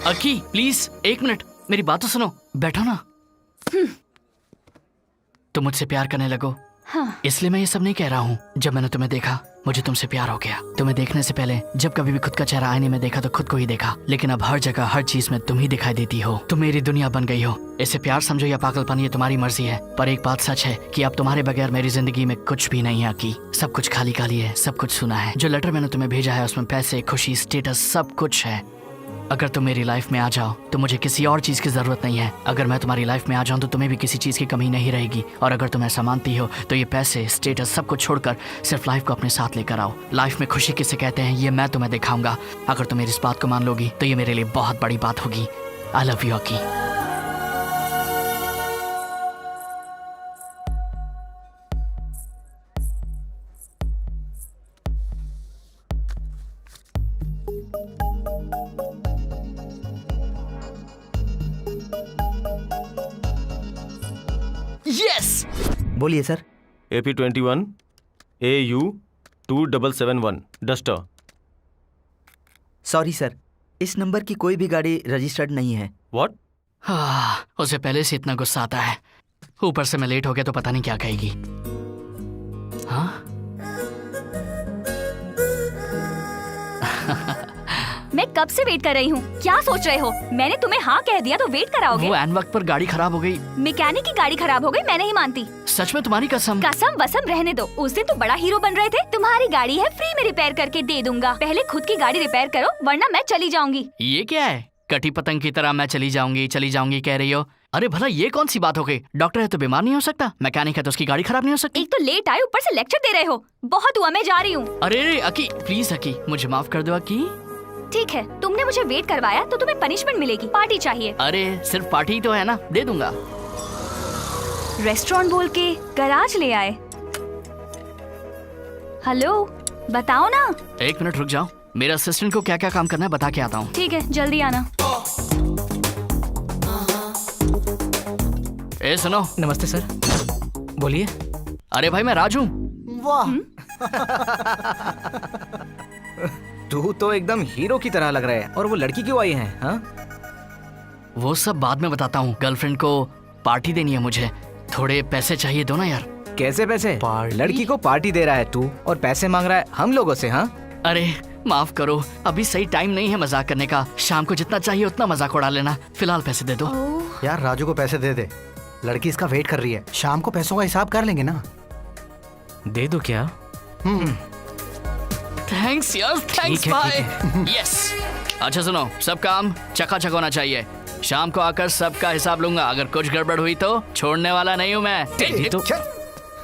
अक्की प्लीज 1 मिनट, मेरी बात तो सुनो। बैठो ना। तुम मुझसे प्यार करने लगो। हाँ। इसलिए मैं ये सब नहीं कह रहा हूँ। जब मैंने तुम्हें देखा मुझे तुमसे प्यार हो गया। तुम्हें देखने से पहले जब कभी भी खुद का चेहरा आईने में देखा तो खुद को ही देखा, लेकिन अब हर जगह हर चीज में तुम ही दिखाई देती हो। तुम मेरी दुनिया बन गई हो। इसे प्यार समझो या पागलपन, ये तुम्हारी मर्जी है। पर एक बात सच है कि अब तुम्हारे बगैर मेरी जिंदगी में कुछ भी नहीं है अक्की। सब कुछ खाली खाली है, सब कुछ सुना है। जो लेटर मैंने तुम्हें भेजा है उसमें पैसे, खुशी, स्टेटस सब कुछ है। अगर तुम मेरी लाइफ में आ जाओ तो मुझे किसी और चीज की जरूरत नहीं है। अगर मैं तुम्हारी लाइफ में आ जाऊं तो तुम्हें भी किसी चीज की कमी नहीं रहेगी। और अगर तुम ऐसा मानती हो तो ये पैसे, स्टेटस सब कुछ छोड़कर सिर्फ लाइफ को अपने साथ लेकर आओ। लाइफ में खुशी किसे कहते हैं ये मैं तुम्हें दिखाऊंगा। अगर तुम मेरी इस बात को मान लोगी तो ये मेरे लिए बहुत बड़ी बात होगी। I love you Akki. Yes. बोलिए sir. AP21 AU 2771 Duster. Sorry sir, इस नंबर की कोई भी गाड़ी रजिस्टर्ड नहीं है। व्हाट? उसे पहले से इतना गुस्सा आता है, ऊपर से मैं लेट हो गया तो पता नहीं क्या कहेगी। हाँ? मैं कब से वेट कर रही हूँ। क्या सोच रहे हो? मैंने तुम्हें हाँ कह दिया तो वेट कराओगे? वो एन वक्त पर गाड़ी खराब हो गई। मैकेनिक की गाड़ी खराब हो गई, मैं नहीं मानती। सच में तुम्हारी कसम? कसम वसम रहने दो। उस दिन तो बड़ा हीरो बन रहे थे। तुम्हारी गाड़ी है, फ्री में रिपेयर करके दे दूंगा। पहले खुद की गाड़ी रिपेयर करो वरना मैं चली जाऊंगी। ये क्या है? कटी पतंग की तरह मैं चली जाऊंगी कह रही हो। अरे भला ये कौन सी बात हो गई? डॉक्टर है तो बीमार नहीं हो सकता, मैकेनिक है तो उसकी गाड़ी खराब नहीं हो सकती। एक तो लेट आए, ऊपर से लेक्चर दे रहे हो। बहुत हुआ, मैं जा रही हूँ। अरे अक्की प्लीज अक्की, मुझे माफ कर दो अक्की। ठीक है, तुमने मुझे वेट करवाया तो तुम्हें पनिशमेंट मिलेगी। पार्टी चाहिए। अरे सिर्फ पार्टी ही तो है ना, दे दूंगा। रेस्टोरेंट बोल के गराज ले आए। हेलो, बताओ ना। 1 मिनट रुक जाओ, मेरे असिस्टेंट को क्या क्या काम करना है बता के आता हूँ। ठीक है, जल्दी आना। ए सुनो। नमस्ते सर। बोलिए। अरे भाई मैं राज हूँ। वाह तू तो एकदम हीरो की तरह लग रहा है। और वो लड़की क्यों आई है? हाँ? वो सब बाद में बताता हूँ। गर्लफ्रेंड को पार्टी देनी है मुझे, थोड़े पैसे चाहिए, दो ना यार। कैसे पैसे? लड़की को पार्टी दे रहा है तू और पैसे मांग रहा है हम लोगों से? हाँ अरे माफ करो, अभी सही टाइम नहीं है मजाक करने का। शाम को जितना चाहिए उतना मजाक उड़ा लेना। फिलहाल पैसे दे दो। यार राजू को पैसे दे दे, लड़की इसका वेट कर रही है। शाम को पैसों का हिसाब कर लेंगे ना। दे दो क्या? थैंक्स यार, थैंक्स बाय। यस। अच्छा सुनो, सब काम चकाचक होना चाहिए। शाम को आकर सबका हिसाब लूंगा। अगर कुछ गड़बड़ हुई तो छोड़ने वाला नहीं हूँ मैं। तो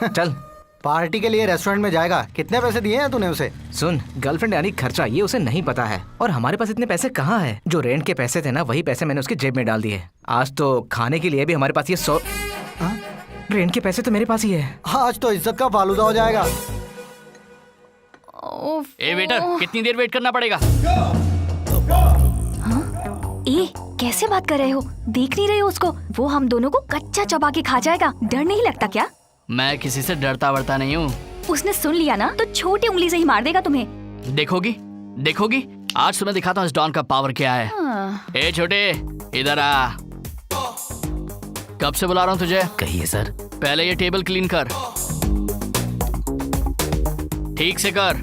चल पार्टी के लिए रेस्टोरेंट में जाएगा। कितने पैसे दिए हैं तूने उसे? सुन, गर्लफ्रेंड यानी खर्चा ये उसे नहीं पता है। और हमारे पास इतने पैसे कहाँ है? जो रेंट के पैसे थे ना वही पैसे मैंने उसकी जेब में डाल दिए। आज तो खाने के लिए भी हमारे पास ये 100 रेंट के पैसे तो मेरे पास ही है। आज तो इज्जत का फालूदा हो जाएगा। ए वेटर, कितनी देर वेट करना पड़ेगा? ए कैसे बात कर रहे हो? देख नहीं रहे हो उसको? वो हम दोनों को कच्चा चबा के खा जाएगा। डर नहीं लगता क्या? मैं किसी से डरता वरता नहीं हूँ। उसने सुन लिया ना तो छोटी उंगली से ही मार देगा तुम्हें। देखोगी देखोगी, आज तुम्हें दिखाता हूँ इस डॉन का पावर क्या है। ए छोटे, इधर आ। कब से बुला रहा हूँ तुझे? कहिए सर। पहले ये टेबल क्लीन कर, ठीक से कर।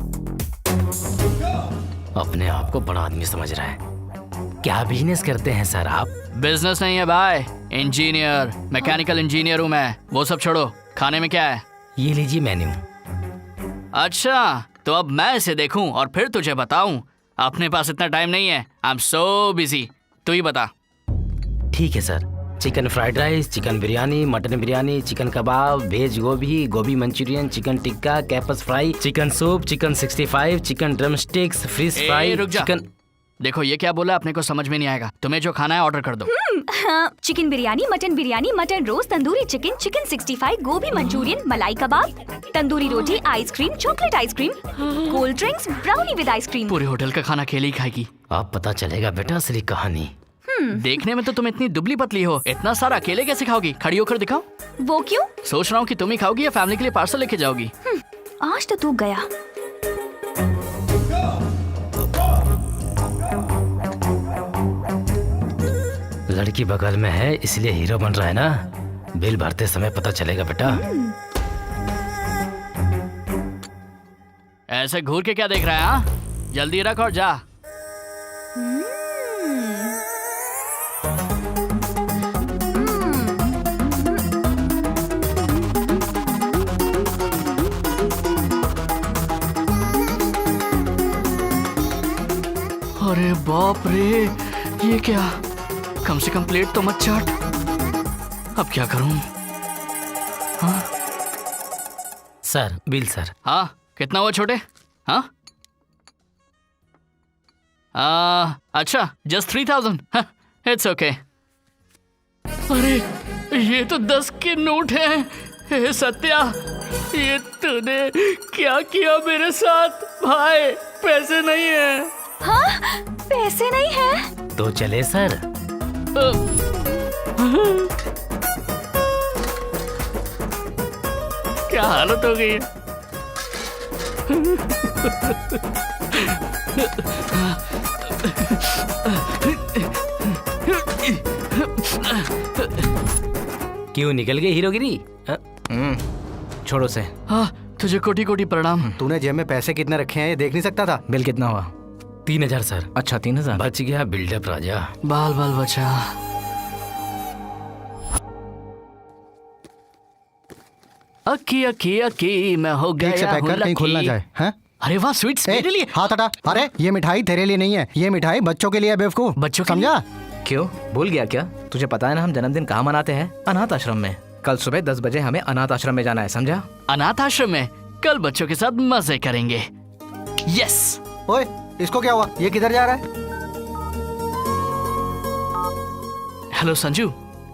अपने आप को बड़ा आदमी समझ रहा है। क्या बिजनेस करते हैं सर आप? बिजनेस नहीं है भाई, इंजीनियर, मैकेनिकल इंजीनियर हूँ मैं। वो सब छोड़ो, खाने में क्या है? ये लीजिए मेन्यू। अच्छा, तो अब मैं इसे देखूं और फिर तुझे बताऊं? अपने पास इतना टाइम नहीं है, आई एम सो बिजी। तू ही बता। ठीक है sir. Chicken fried rice, chicken biryani, mutton biryani, chicken kebab, veg gobi, gobi manchurian, chicken tikka, कैपस fry, chicken soup, chicken 65, chicken drumsticks, fish fry, रुक जा। चिकन। देखो ये क्या बोला, अपने को समझ में नहीं आएगा। तुम्हें जो खाना है ऑर्डर कर दो। हाँ, chicken biryani, mutton roast, tandoori chicken, chicken 65, gobi manchurian, malai kebab, tandoori roti, ice cream, chocolate ice cream, cold drinks, brownie with ice cream. पूरे होटल का खाना अकेले ही खाएगी। अब पता चलेगा बेटा असली कहानी। देखने में तो तुम इतनी दुबली पतली हो, इतना सारा अकेले कैसे खाओगी? खड़ी होकर दिखाओ। वो क्यों? सोच रहा हूँ कि तुम ही खाओगी या फैमिली के लिए पार्सल लेके जाओगी। आज तो तू गया। लड़की बगल में है इसलिए हीरो बन रहा है ना। बिल भरते समय पता चलेगा बेटा। ऐसे घूर के क्या देख रहा है? हाँ, जल्दी रख और जा। अरे बाप रे, ये क्या? कम से कम प्लेट तो मत चाट। अब क्या करूं? हाँ? Sir bill sir. हाँ, कितना हुआ छोटे? हाँ? अच्छा, जस्ट 3000। It's okay. अरे ये तो 10 के नोट हैं। हे सत्या, ये तूने क्या किया मेरे साथ? भाई पैसे नहीं है। हाँ, पैसे नहीं है तो चले सर। क्या हालत हो गई है? क्यों निकल गए हीरोगिरी? छोड़ो से। हाँ, तुझे कोटि कोटि प्रणाम। तूने जेब में पैसे कितने रखे हैं ये देख नहीं सकता था? बिल कितना हुआ? 3000 सर। अच्छा 3000। बच गया बिल्डअप राजा। बाल बाल बचा। अक्की अक्की अक्की मैं हो गया। ठीक से पैक कर, कहीं खुल ना जाए। हैं? अरे वाह, स्वीट्स मेरे लिए। हाथ हटा। अरे ये मिठाई तेरे लिए नहीं है, ये मिठाई बच्चों के लिए है बेवकूफ। बच्चों समझा? क्यों भूल गया क्या? तुझे पता है ना हम जन्मदिन कहाँ मनाते हैं? अनाथ आश्रम में। कल सुबह 10 बजे हमें अनाथ आश्रम में जाना है, समझा? अनाथ आश्रम में कल बच्चों के साथ मजे करेंगे। यस। ओए इसको क्या हुआ? ये किधर जा रहा है? हेलो संजू।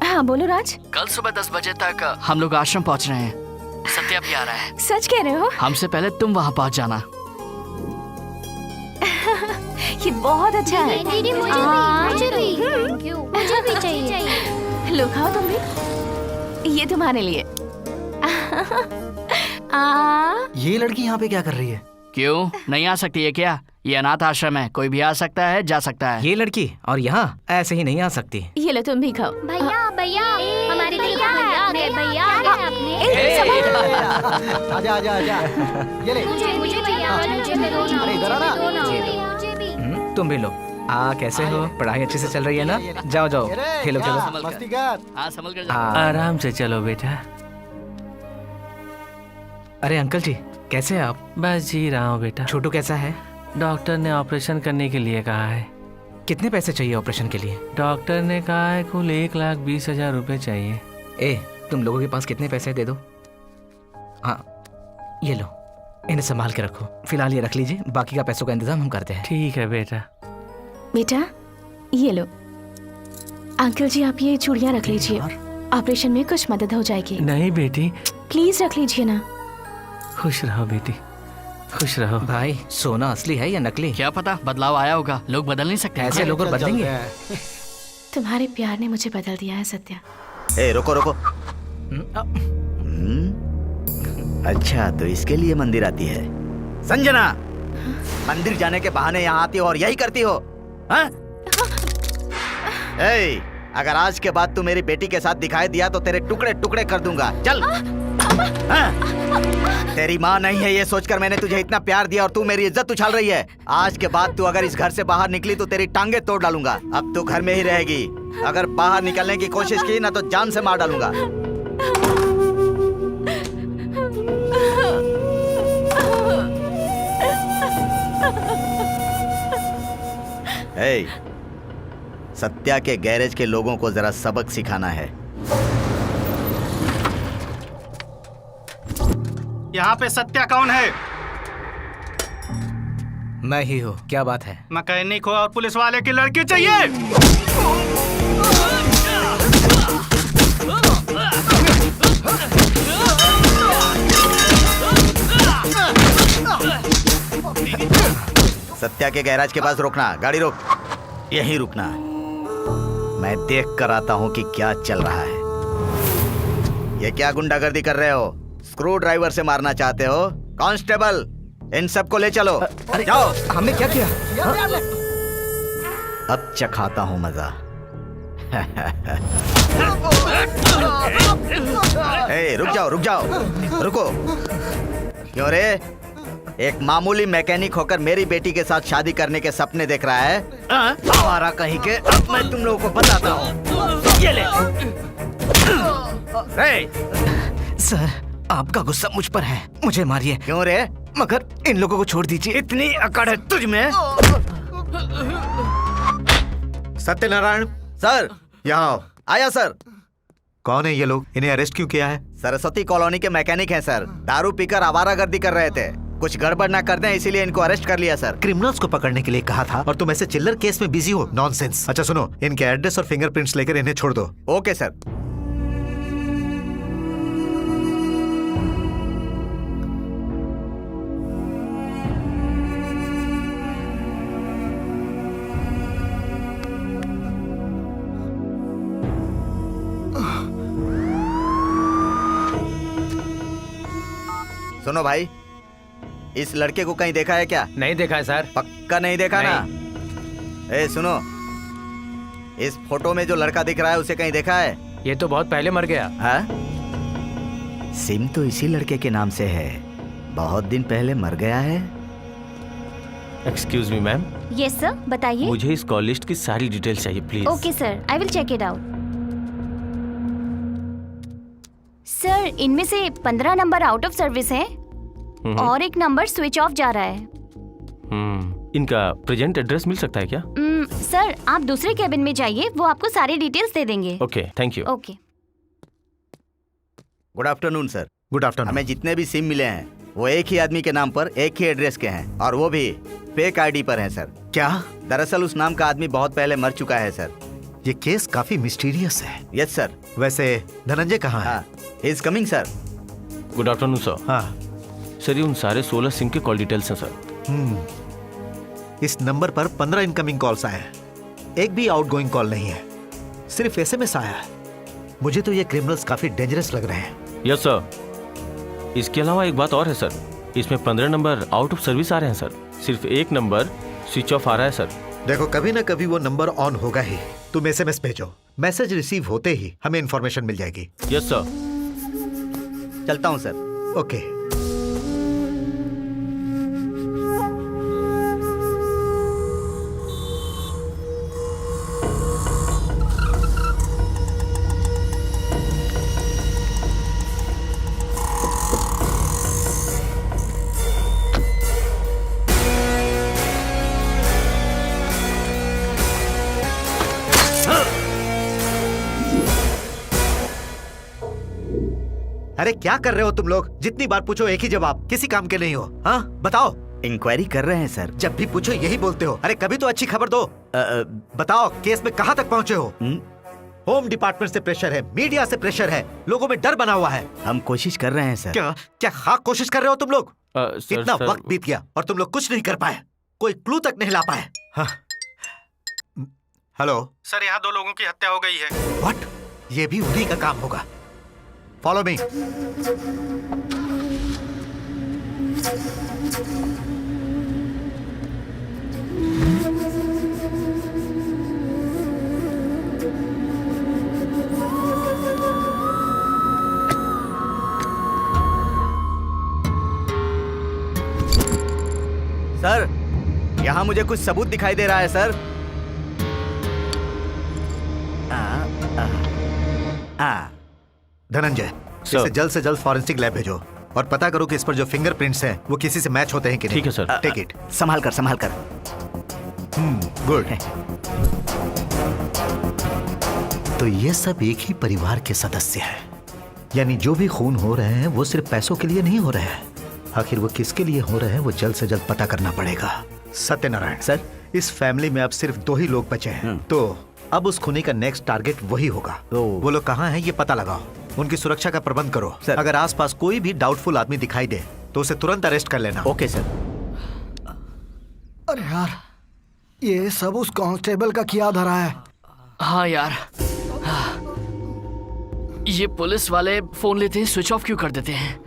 हाँ बोलो राज। कल सुबह 10 बजे तक हम लोग आश्रम पहुंच रहे हैं। सत्या भी आ रहा है। सच कह रहे हो? हमसे पहले तुम वहाँ पहुँच जाना। ये बहुत अच्छा है। दीदी मुझे भी चाहिए। लो खाओ तुम भी। ये तुम्हारे लिए। ये लड़की यहाँ पे क्या कर रही है? क्यों नहीं आ सकती है क्या? ये अनाथ आश्रम है, कोई भी आ सकता है, जा सकता है। ये लड़की और यहाँ ऐसे ही नहीं आ सकती। ये लो तुम भी खाओ। भैया भैया, हमारे लिए क्या है? भैया आजा आजा आजा। ये ले। मुझे भैया, अरे इधर आना। तुम भी लो। कैसे हो? पढ़ाई अच्छे से चल रही है ना? जाओ जाओ खेलो खेलो। मस्ती कर। हाँ संभल कर। आराम से चलो बेटा। अरे अंकल जी कैसे हैं आप? बस जी रहा हूँ बेटा। छोटू कैसा है? डॉक्टर ने ऑपरेशन करने के लिए कहा है। कितने पैसे चाहिए ऑपरेशन के लिए? डॉक्टर ने कहा है कुल 1,20,000 रुपए चाहिए। ए तुम लोगों के पास कितने पैसे दे दो? हाँ ये लो, इन्हें संभाल के रखो। फिलहाल ये रख लीजिए, बाकी का पैसों का इंतजाम हम करते हैं। ठीक है बेटा। बेटा ये लो। अंकल जी आप ये चूड़ियाँ रख लीजिए, ऑपरेशन में कुछ मदद हो जाएगी। नहीं बेटी, प्लीज रख लीजिए ना। खुश रहो बेटी, खुश रहो। भाई सोना असली है या नकली? क्या पता, बदलाव आया होगा, लोग बदल नहीं सकते। ऐसे लोग और बदलेंगे? तुम्हारे प्यार ने मुझे बदल दिया है सत्या। ए रुको रुको। अच्छा तो इसके लिए मंदिर आती है संजना? मंदिर जाने के बहाने यहाँ आती हो और यही करती हो? हाँ? ए, अगर आज के बाद तू मेरी बेटी के साथ दिखाई दिया तो तेरे टुकड़े टुकड़े कर दूंगा। चल। हाँ। तेरी माँ नहीं है ये सोचकर मैंने तुझे इतना प्यार दिया और तू मेरी इज्जत उछाल रही है। आज के बाद तू अगर इस घर से बाहर निकली तो तेरी टांगे तोड़ डालूंगा। अब तू घर में ही रहेगी। अगर बाहर निकलने की कोशिश की ना तो जान से मार डालूंगा। हे, सत्या के गैरेज के लोगों को जरा सबक सिखाना है। यहाँ पे सत्या कौन है? मैं ही हूँ। क्या बात है? मैकेनिक हो और पुलिस वाले की लड़की चाहिए। सत्या के गैराज के पास रोकना। गाड़ी रोक। यहीं रुकना। मैं देख कर आता हूँ कि क्या चल रहा है। ये क्या गुंडागर्दी कर रहे हो? स्क्रू ड्राइवर से मारना चाहते हो? कांस्टेबल, इन सबको ले चलो। अरे जाओ। हमने क्या किया? अब चखाता हूँ मजा। ए, रुक जाओ, रुक जाओ, रुको। क्यों रे? एक मामूली मैकेनिक होकर मेरी बेटी के साथ शादी करने के सपने देख रहा है? हमारा कहीं के। अब मैं तुम लोगों को बताता हूँ। ये ले। सर, आपका गुस्सा मुझ पर है। मुझे मारिए। क्यों रे? मगर इन लोगों को छोड़ दीजिए। इतनी अकड़ है तुझ में? सत्यनारायण सर, यहाँ आओ। आया सर। कौन है ये लोग? इन्हें अरेस्ट क्यों किया है? सरस्वती कॉलोनी के मैकेनिक हैं सर। दारू पीकर आवारागर्दी कर रहे थे। कुछ गड़बड़ ना कर दें इसीलिए इनको अरेस्ट कर लिया सर। क्रिमिनल्स को पकड़ने के लिए कहा था और तुम ऐसे चिल्लर केस में बिजी हो। नॉनसेंस। अच्छा सुनो, इनके एड्रेस और फिंगरप्रिंट्स लेकर इन्हें छोड़ दो। Okay sir. सुनो भाई, इस लड़के को कहीं देखा है क्या? नहीं देखा है सर। पक्का नहीं देखा ना? ए सुनो, इस फोटो में जो लड़का दिख रहा है उसे कहीं देखा है? ये तो बहुत पहले मर गया। हाँ? सिम तो इसी लड़के के नाम से है। बहुत दिन पहले मर गया है। Excuse me ma'am. Yes sir, बताइए। मुझे इस कॉल लिस्ट की सारी डिटेल्स चाहिए please. Okay sir, I will check it out. Sir, इनमें से 15 नंबर आउट ऑफ सर्विस हैं और एक नंबर स्विच ऑफ जा रहा है। इनका प्रेजेंट एड्रेस मिल सकता है क्या? सर, आप दूसरे केबिन में जाइए, वो आपको सारी डिटेल्स दे देंगे। Okay, thank you. Okay. Good afternoon sir. Good afternoon. हमें जितने भी सिम मिले हैं वो एक ही आदमी के नाम पर एक ही एड्रेस के हैं और वो भी फेक आईडी पर हैं सर। क्या? दरअसल उस नाम का आदमी बहुत पहले मर चुका है सर। ये केस काफी मिस्टीरियस है। Yes sir. वैसे धनंजय कहाँ है? He is coming sir. Good afternoon sir. हाँ सर, ये उन सारे 16 सिम के कॉल डिटेल्स हैं सर। इस नंबर पर 15 इनकमिंग कॉल्स आए हैं। एक भी आउटगोइंग कॉल नहीं है, सिर्फ एसएमएस आया है। मुझे तो ये क्रिमिनल्स काफी डेंजरस लग रहे हैं। Yes sir. इसके अलावा एक बात और है सर, इसमें 15 नंबर आउट ऑफ सर्विस आ रहे हैं सर। सिर्फ एक नंबर स्विच ऑफ आ रहा है सर। देखो, कभी ना कभी वो नंबर ऑन होगा ही। तुम एसएमएस भेजो, मैसेज रिसीव होते ही हमें इंफॉर्मेशन मिल जाएगी। Yes sir. चलता हूँ सर। ओके। अरे क्या कर रहे हो तुम लोग? जितनी बार पूछो एक ही जवाब, किसी काम के नहीं हो। हाँ बताओ। इंक्वायरी कर रहे हैं सर। जब भी पूछो यही बोलते हो। अरे कभी तो अच्छी खबर दो। बताओ, केस में कहाँ तक पहुँचे हो? होम डिपार्टमेंट से प्रेशर है, मीडिया से प्रेशर है, लोगों में डर बना हुआ है। हम कोशिश कर रहे हैं सर। क्या क्या खाक कोशिश कर रहे हो तुम लोग? इतना सर, वक्त बीत गया और तुम लोग कुछ नहीं कर पाए, कोई क्लू तक नहीं ला पाए। हाँ। हेलो सर, यहाँ 2 लोगों की हत्या हो गई है। व्हाट? ये भी उन्हीं का काम होगा। Follow me. सर, यहाँ मुझे कुछ सबूत दिखाई दे रहा है सर। धनंजय, इसे जल्द से जल्द फॉरेंसिक लैब भेजो और पता करो कि इस पर जो फिंगरप्रिंट्स हैं वो किसी से मैच होते हैं कि नहीं। ठीक है सर। Take it. संभाल कर। गुड। तो ये सब एक ही परिवार के सदस्य हैं। यानी जो भी खून हो रहे हैं वो सिर्फ पैसों के लिए नहीं हो रहे हैं। आखिर वो किसके लिए हो रहे हैं वो जल्द से जल्द पता करना पड़ेगा। सत्यनारायण सर, इस फैमिली में अब सिर्फ 2 ही लोग बचे हैं, तो अब उस खूनी का नेक्स्ट टारगेट वही होगा। वो लोग कहाँ हैं ये पता लगाओ, उनकी सुरक्षा का प्रबंध करो। अगर आसपास कोई भी डाउटफुल आदमी दिखाई दे तो उसे तुरंत अरेस्ट कर लेना। Okay sir. अरे यार, ये सब उस कांस्टेबल का किया धरा है। हाँ यार, ये पुलिस वाले फोन लेते हैं, स्विच ऑफ क्यों कर देते हैं?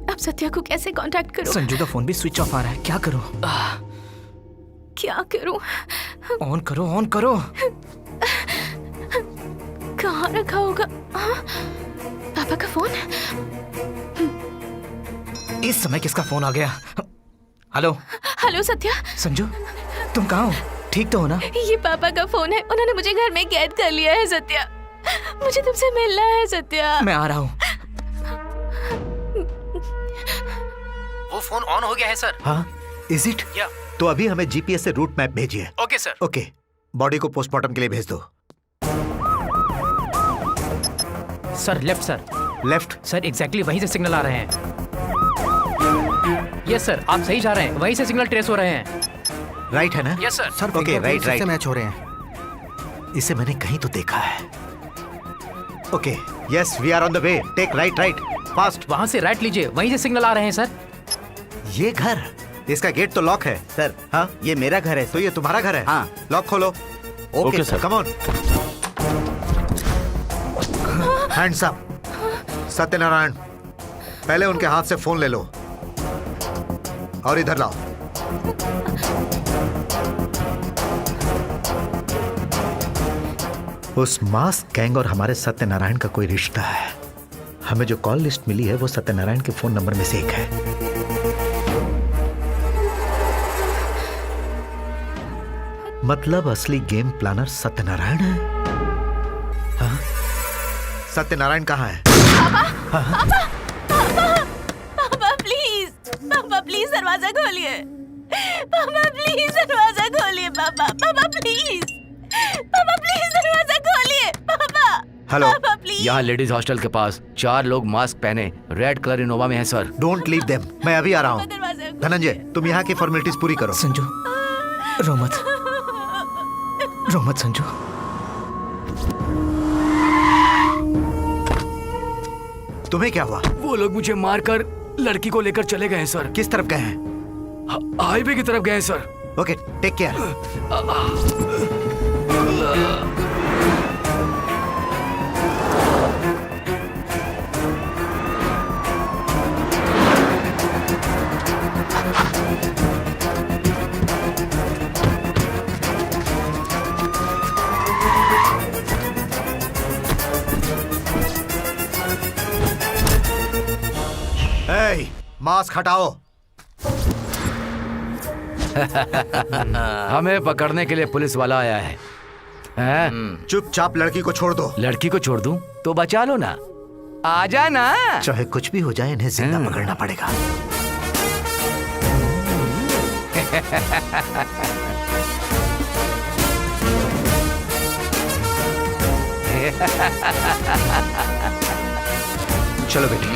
अब सत्या को कैसे कांटेक्ट करूं? संजू का फोन भी स्विच ऑफ आ रहा है, क्या करूं? क्या करूं? ऑन करो। कहाँ रखा होगा? पापा का फोन? इस समय किसका फोन आ गया? हेलो सत्या। संजू, तुम कहाँ हो? ठीक तो हो ना? ये पापा का फोन है, उन्होंने मुझे घर में कैद कर लिया है सत्या। मुझे तुमसे मिलना है सत्या। मैं आ रहा हूँ। वो फोन ऑन हो गया है सर। हाँ, इज इट? तो अभी हमें जीपीएस से रूट मैप भेजिए। Okay sir. ओके, बॉडी को पोस्टमार्टम के लिए भेज दो। Sir left sir. Left sir, exactly वहीं से सिग्नल आ रहे हैं। यस सर, आप सही जा रहे हैं, वहीं से सिग्नल ट्रेस हो रहे हैं। राइट है ना? Yes sir. Sir, okay, right से मैच हो रहे हैं। इसे मैंने कहीं तो देखा है। Okay, yes, we are on the way. Take right, fast. वहाँ से राइट लीजिए, वहीं से सिग्नल आ रहे हैं सर। ये घर, इसका गेट तो लॉक है सर। हाँ, ये मेरा घर है। तो ये तुम्हारा घर है? हाँ। लॉक खोलो। Okay sir. Come on. Hands up. Satyanarayan, पहले उनके हाथ से फोन ले लो और इधर लाओ। उस मास्क गैंग और हमारे सत्यनारायण का कोई रिश्ता है। हमें जो कॉल लिस्ट मिली है वो सत्यनारायण के फोन नंबर में से एक है। मतलब असली गेम प्लानर सत्यनारायण है। हाँ? सत्यनारायण कहाँ है? पापा प्लीज दरवाजा खोलिए। पापा प्लीज दरवाजा खोलिए। पापा प्लीज दरवाजा खोलिए। पापा। हेलो, पापा प्लीज। यहाँ लेडीज हॉस्टल के पास 4 लोग मास्क पहने रेड कलर इनोवा में है सर। डोंट लीव देम, मैं अभी आ रहा हूँ। धनंजय, तुम यहाँ की फॉर्मेलिटीज पूरी करो। संजू, रो मत संजू। तुम्हें क्या हुआ? वो लोग मुझे मारकर लड़की को लेकर चले गए हैं सर। किस तरफ गए हैं? हाईवे की तरफ गए हैं sir. Okay, take care. Mask हटाओ। हमें पकड़ने के लिए पुलिस वाला आया है। चुपचाप लड़की को छोड़ दो। लड़की को छोड़ दूं तो बचा लो ना, आ जाना। चाहे कुछ भी हो जाए, इन्हें जिंदा पकड़ना पड़ेगा। चलो बेटी।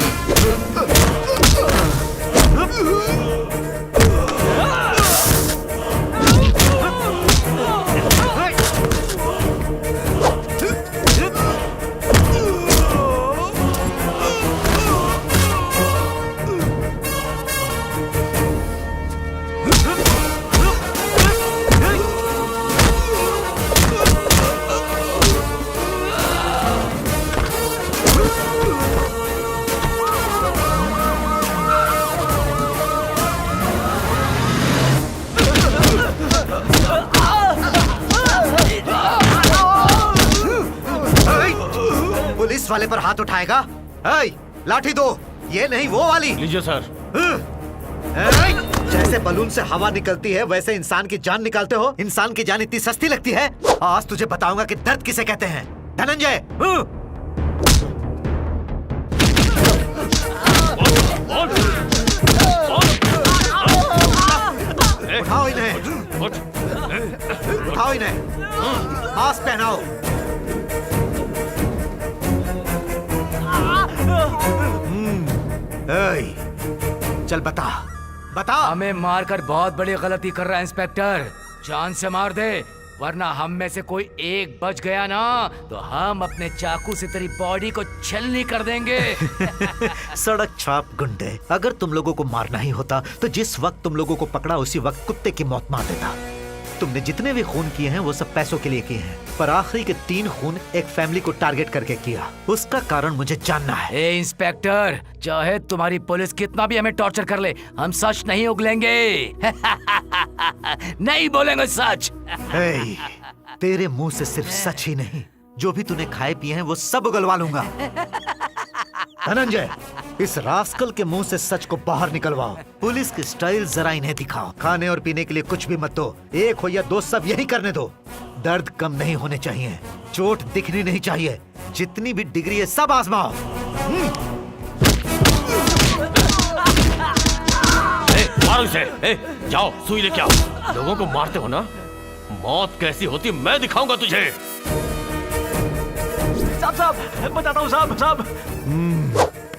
पुलिस वाले पर हाथ उठाएगा? लाठी दो, ये नहीं वो वाली। लीजिए सर। जैसे बलून से हवा निकलती है वैसे इंसान की जान निकालते हो। इंसान की जान इतनी सस्ती लगती है? आज तुझे बताऊंगा कि दर्द किसे कहते हैं। धनंजय, उठाओ इन्हें, उठाओ इन्हें, मास्क पहनाओ। चल बता, बता। हमें मारकर बहुत बड़ी गलती कर रहा है इंस्पेक्टर। जान से मार दे, वरना हम में से कोई एक बच गया ना तो हम अपने चाकू से तेरी बॉडी को छलनी कर देंगे। सड़क छाप गुंडे, अगर तुम लोगों को मारना ही होता तो जिस वक्त तुम लोगों को पकड़ा उसी वक्त कुत्ते की मौत मार देता। तुमने जितने भी खून किए हैं वो सब पैसों के लिए किए हैं, पर आखिरी के 3 खून एक फैमिली को टारगेट करके किया। उसका कारण मुझे जानना है। ए इंस्पेक्टर, चाहे तुम्हारी पुलिस कितना भी हमें टॉर्चर कर ले, हम सच नहीं उगलेंगे। नहीं बोलेंगे सच। तेरे मुंह से सिर्फ सच ही नहीं, जो भी तूने खाए पिए हैं वो सब उगलवा लूंगा। धनंजय, इस रास्कल के मुंह से सच को बाहर निकलवाओ। पुलिस की स्टाइल जरा इन्हें दिखाओ। खाने और पीने के लिए कुछ भी मत दो, 1 हो या 2 सब यही करने दो। दर्द कम नहीं होने चाहिए, चोट दिखनी नहीं चाहिए। जितनी भी डिग्री है सब आजमाओ। मारो इसे। जाओ सुई लेके आओ। लोगों को मारते हो ना, मौत कैसी होती मैं दिखाऊंगा तुझे। साहब बताता हूँ साहब।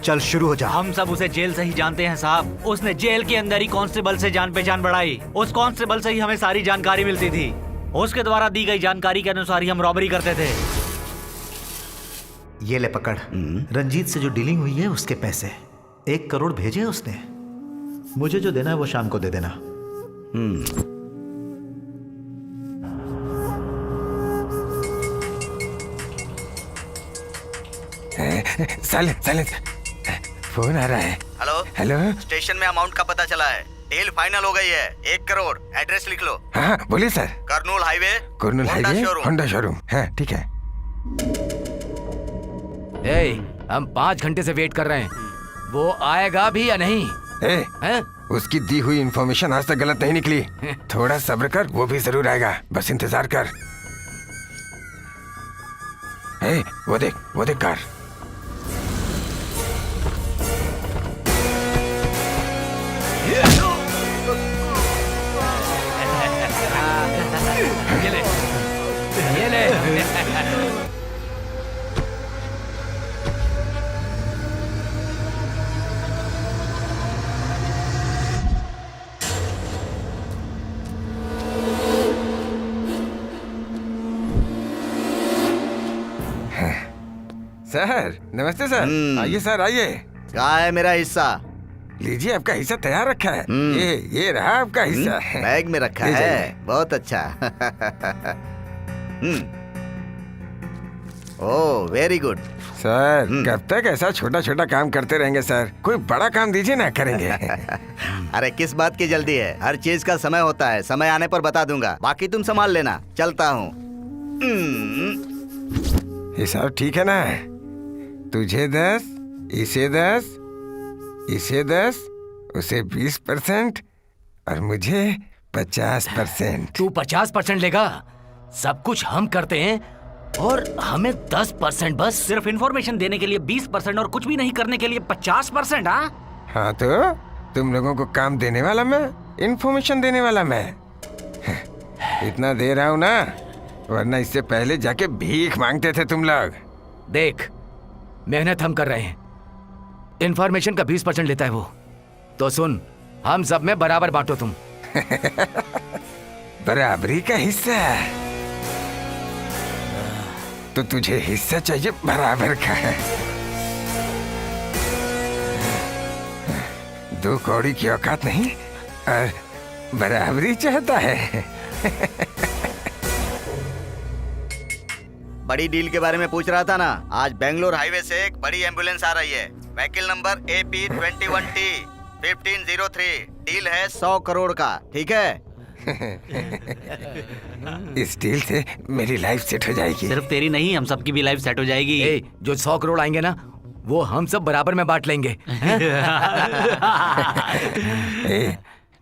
चल शुरू हो जा। हम सब उसे जेल से ही जानते हैं साहब। उसने जेल के अंदर ही कांस्टेबल से जान पहचान बढ़ाई। उस कांस्टेबल से ही हमें सारी जानकारी मिलती थी। उसके द्वारा दी गई जानकारी के अनुसार ही हम रॉबरी करते थे। ये ले पकड़। रंजीत से जो डीलिंग हुई है उसके पैसे 1 करोड़ भेजे उसने। मुझे जो देना है वो शाम को दे देना। साइलेंस, फोन आ रहा है। हेलो, स्टेशन में अमाउंट का पता चला है। डील फाइनल हो गई है, 1 करोड़। एड्रेस लिख लो। हाँ बोलिए sir. Kurnool highway, Honda showroom. हाँ ठीक है। हम 5 घंटे से वेट कर रहे हैं, वो आएगा भी या नहीं? उसकी दी हुई इंफॉर्मेशन आज तक गलत नहीं निकली। थोड़ा सब्र कर, वो भी जरूर आएगा, बस इंतजार कर। वो देख कार। ये ले। सर नमस्ते सर। आइए सर आइए। कहाँ है मेरा हिस्सा? लीजिए आपका हिस्सा तैयार रखा है। ये रहा आपका हिस्सा। बैग में रखा है, बहुत अच्छा। Oh very good. सर कब तक ऐसा छोटा छोटा काम करते रहेंगे सर? कोई बड़ा काम दीजिए ना, करेंगे। अरे किस बात की जल्दी है? हर चीज का समय होता है, समय आने पर बता दूंगा। बाकी तुम संभाल लेना, चलता हूँ। हिसाब ठीक है ना? तुझे 10, इसे 10, इसे 10, उसे 20% और मुझे 50%। तू 50% लेगा? सब कुछ हम करते हैं और हमें 10% बस? सिर्फ इंफॉर्मेशन देने के लिए 20% और कुछ भी नहीं करने के लिए 50%? हाँ तो तुम लोगों को काम देने वाला मैं, इंफॉर्मेशन देने वाला मैं। इतना दे रहा हूँ ना, वरना इससे पहले जाके भीख मांगते थे तुम लोग। देख, मेहनत हम कर रहे हैं, इंफॉर्मेशन का 20% लेता है वो। तो सुन, हम सब में बराबर बांटो तुम। बराबरी का हिस्सा? तो तुझे हिस्सा चाहिए बराबर का। 2 कौड़ी की औकात नहीं और बराबरी चाहता है। बड़ी डील के बारे में पूछ रहा था ना। आज बेंगलोर हाईवे से एक बड़ी एम्बुलेंस आ रही है। Vehicle number AP21T 1503। डील है 100 करोड़ का, ठीक है? इस डील से मेरी लाइफ सेट हो जाएगी। सिर्फ तेरी नहीं, हम सबकी भी लाइफ सेट हो जाएगी। जो 100 करोड़ आएंगे ना, वो हम सब बराबर में बांट लेंगे।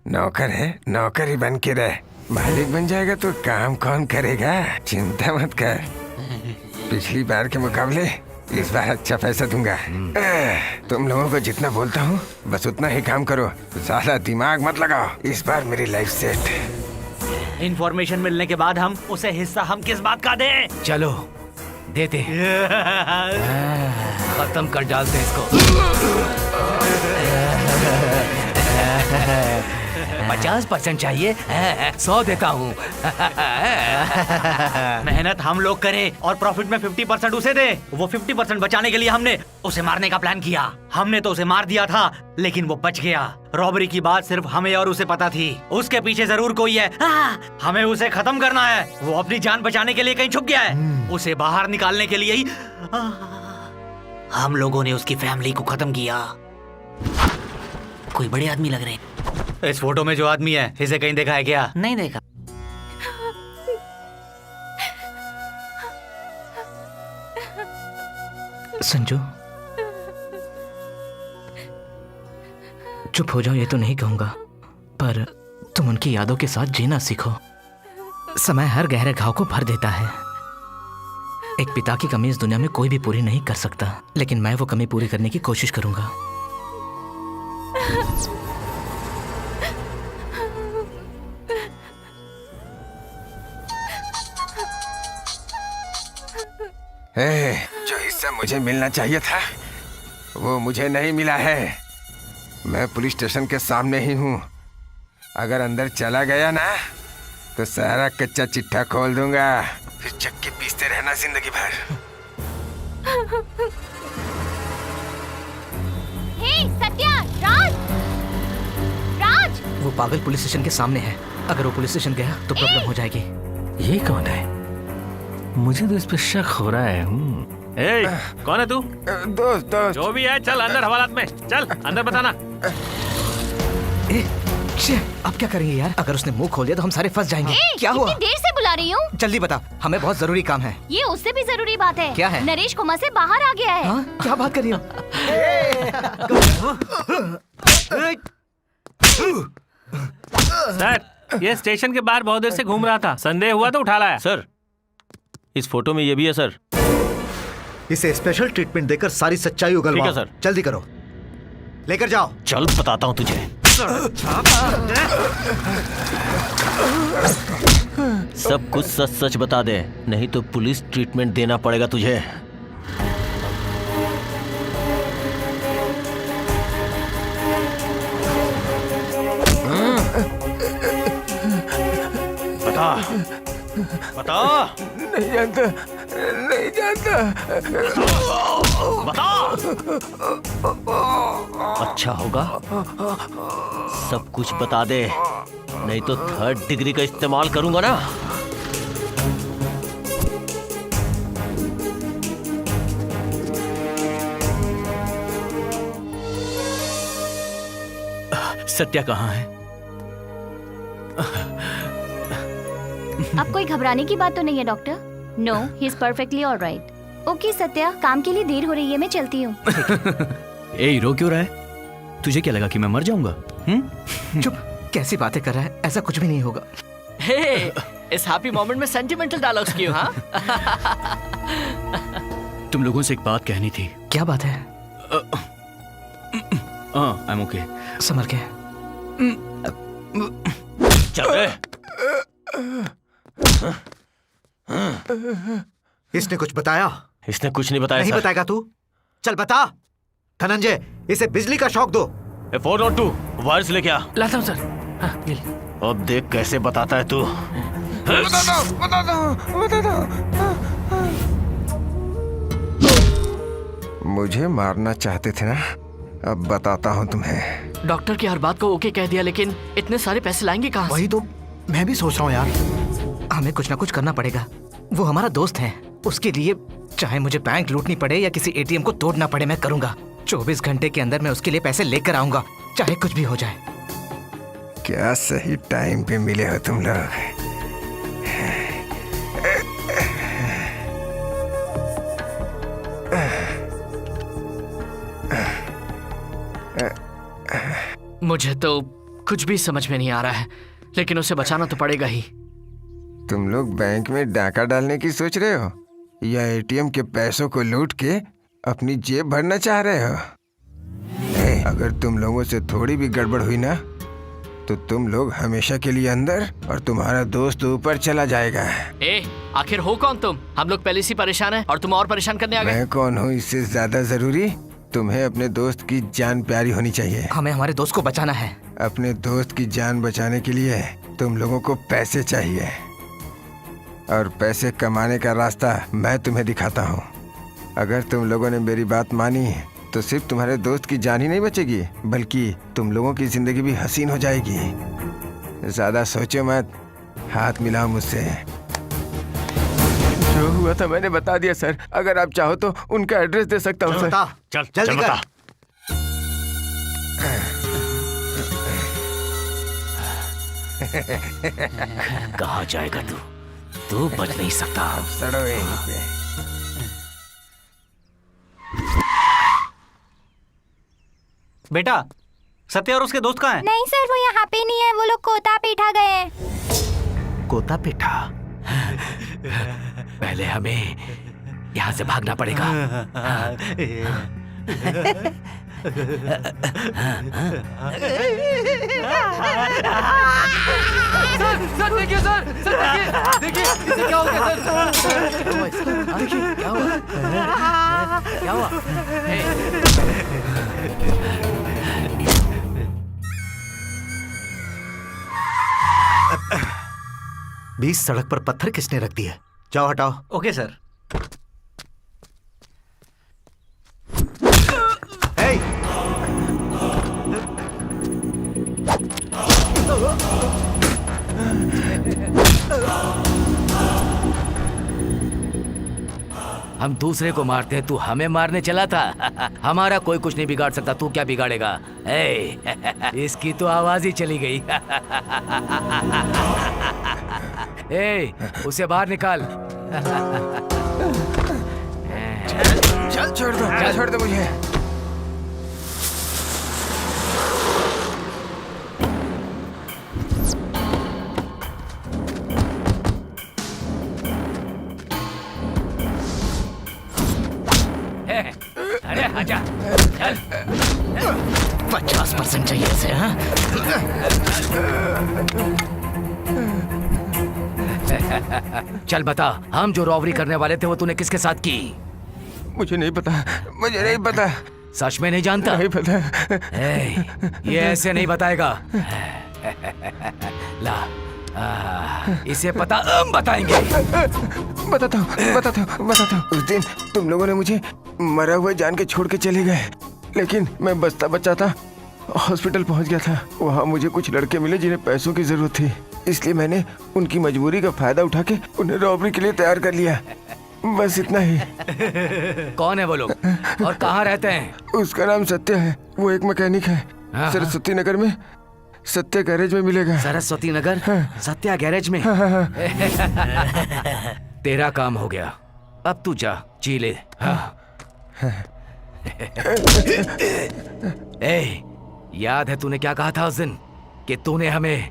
नौकर है, नौकर ही बन के रह। मालिक बन जाएगा तो काम कौन करेगा, चिंता मत कर। पिछली बार के मुकाबले इस बार अच्छा पैसा दूंगा। तुम लोगों को जितना बोलता हूँ बस उतना ही काम करो, ज्यादा दिमाग मत लगाओ। इस बार मेरी लाइफ सेट। इन्फॉर्मेशन मिलने के बाद हम उसे हिस्सा हम किस बात का दें? चलो देते खत्म कर डालते इसको। 50% चाहिए, 100 देता हूँ। मेहनत हम लोग करें और प्रॉफिट में 50% उसे दे। वो 50% बचाने के लिए हमने उसे मारने का प्लान किया। हमने तो उसे मार दिया था लेकिन वो बच गया। रॉबरी की बात सिर्फ हमें और उसे पता थी। उसके पीछे जरूर कोई है। हमें उसे खत्म करना है। वो अपनी जान बचाने के लिए कहीं छुप गया है। उसे बाहर निकालने के लिए ही हम लोगों ने उसकी फैमिली को खत्म किया। कोई बड़े आदमी लग रहे हैं। इस फोटो में जो आदमी है इसे कहीं देखा है क्या? नहीं देखा। संजू, चुप हो जाओ ये तो नहीं कहूंगा, पर तुम उनकी यादों के साथ जीना सीखो। समय हर गहरे घाव को भर देता है। एक पिता की कमी इस दुनिया में कोई भी पूरी नहीं कर सकता, लेकिन मैं वो कमी पूरी करने की कोशिश करूंगा। जो हिस्सा मुझे मिलना चाहिए था वो मुझे नहीं मिला है। मैं पुलिस स्टेशन के सामने ही हूँ। अगर अंदर चला गया ना तो सारा कच्चा चिट्ठा खोल दूंगा, फिर चक्की पीसते रहना जिंदगी भर। हे सत्या, राज, राज। वो पागल पुलिस स्टेशन के सामने है। अगर वो पुलिस स्टेशन गया तो प्रॉब्लम हो जाएगी। ये कौन है? मुझे तो इस पे शक हो रहा है। कौन है तू? दोस्त। जो भी है चल अंदर हवालात में। चल अंदर बताना। अब क्या करेंगे यार? अगर उसने मुंह खोल दिया तो हम सारे फंस जाएंगे। क्या हुआ? इतनी देर से बुला रही हूँ। जल्दी बता, हमें बहुत जरूरी काम है। ये उससे भी जरूरी बात है। क्या है? नरेश कोमा से बाहर आ गया है। क्या बात कर रही हो? सर, ये स्टेशन के बाहर बहुत देर से घूम रहा था। संदेह हुआ तो उठा लाया। सर, इस फोटो में ये भी है सर। इसे स्पेशल ट्रीटमेंट देकर सारी सच्चाई उगलवाओ। ठीक है सर। जल्दी करो, लेकर जाओ। चल बताता हूँ तुझे। सब कुछ सच सच बता दे, नहीं तो पुलिस ट्रीटमेंट देना पड़ेगा तुझे। बता बता। नहीं जानता, नहीं जानता। बता। अच्छा होगा सब कुछ बता दे, नहीं तो 3rd डिग्री का इस्तेमाल करूंगा ना। सत्या कहाँ है? अब कोई घबराने की बात तो नहीं है doctor. No, he is perfectly alright. Okay Satya, काम के लिए देर हो रही है, मैं चलती हूँ। ए, रो क्यों रहा है? तुझे क्या लगा कि मैं मर जाऊंगा? चुप, कैसी बातें कर रहा है? ऐसा कुछ भी नहीं होगा। हे, इस हैप्पी मोमेंट में सेंटिमेंटल डायलॉग्स क्यों? हाँ? तुम लोगों से एक बात कहनी थी। क्या बात है? I am okay. समझ के। चल रे। इसने कुछ बताया? इसने कुछ नहीं बताया। नहीं सर। बताएगा तू? चल बता। धनंजय, इसे बिजली का शॉक दो। 402 वायर्स लेके आ। लाता हूँ सर। अब देख कैसे बताता है तू। बता दो। मुझे मारना चाहते थे ना, अब बताता हूँ तुम्हें। डॉक्टर की हर बात को ओके कह दिया, लेकिन इतने सारे पैसे लाएंगे कहाँ से? वही तो मैं भी सोच रहा हूँ यार। हमें कुछ ना कुछ करना पड़ेगा। वो हमारा दोस्त है, उसके लिए चाहे मुझे बैंक लूटनी पड़े या किसी एटीएम को तोड़ना पड़े, मैं करूंगा। 24 घंटे के अंदर मैं उसके लिए पैसे लेकर आऊंगा, चाहे कुछ भी हो जाए। क्या सही टाइम पे मिले हो तुम लोग। मुझे तो कुछ भी समझ में नहीं आ रहा है, लेकिन उसे बचाना तो पड़ेगा ही। तुम लोग बैंक में डाका डालने की सोच रहे हो या एटीएम के पैसों को लूट के अपनी जेब भरना चाह रहे हो? अगर तुम लोगों से थोड़ी भी गड़बड़ हुई ना तो तुम लोग हमेशा के लिए अंदर और तुम्हारा दोस्त ऊपर चला जाएगा। आखिर हो कौन तुम? हम लोग पहले से परेशान हैं और तुम और परेशान करने आ गए। मैं कौन हूँ इससे ज्यादा जरूरी तुम्हें अपने दोस्त की जान प्यारी होनी चाहिए। हमें हमारे दोस्त को बचाना है। अपने दोस्त की जान बचाने के लिए तुम लोगों को पैसे चाहिए और पैसे कमाने का रास्ता मैं तुम्हें दिखाता हूँ। अगर तुम लोगों ने मेरी बात मानी तो सिर्फ तुम्हारे दोस्त की जान ही नहीं बचेगी बल्कि तुम लोगों की जिंदगी भी हसीन हो जाएगी। ज्यादा सोचो मत, हाथ मिलाओ मुझसे। जो हुआ था मैंने बता दिया सर। अगर आप चाहो तो उनका एड्रेस दे सकता हूँ सर। चल जल्दी कर। कहाँ जाएगा तू बच नहीं सकता। सड़ो यहीं पे। बेटा, सत्य और उसके दोस्त कहाँ हैं? नहीं सर, वो यहाँ पे नहीं है। वो लोग कोता पीठा गए हैं। कोता पीठा? पहले हमें यहाँ से भागना पड़ेगा। सर देखिए, सर देखिए इसे क्या हो गया सर? देखिए क्या हुआ? क्या हुआ? बीच सड़क पर पत्थर किसने रख दिया? जाओ हटाओ। Okay sir. हम दूसरे को मारते हैं, तू हमें मारने चला था। हमारा कोई कुछ नहीं बिगाड़ सकता, तू क्या बिगाड़ेगा? इसकी तो आवाज ही चली गई। उसे बाहर निकाल। चल छोड़ दो मुझे। अरे आजा, चल। 50% चाहिए इसे। हाँ, चल बता, हम जो रॉबरी करने वाले थे वो तूने किसके साथ की? मुझे नहीं पता। सच में नहीं जानता? नहीं पता। ये ऐसे नहीं बताएगा। ला, इसे पता, हम बताएंगे। बताता हूँ। उस दिन तुम लोगों ने मुझे मरा हुआ जान के छोड़ के चले गए, लेकिन मैं बचता बचाता हॉस्पिटल पहुंच गया था। वहाँ मुझे कुछ लड़के मिले जिन्हें पैसों की जरूरत थी, इसलिए मैंने उनकी मजबूरी का फायदा उठा के उन्हें रॉबरी के लिए तैयार कर लिया। बस इतना ही। कौन है वो लोग और कहाँ रहते हैं? उसका नाम सत्य है, वो एक मैकेनिक है। सरस्वती नगर में सत्य गैरेज में मिलेगा। सरस्वती नगर? सत्या गैरेज में? तेरा काम हो गया, अब तू जा, जी ले। याद है तूने क्या कहा था उस दिन कि तूने हमें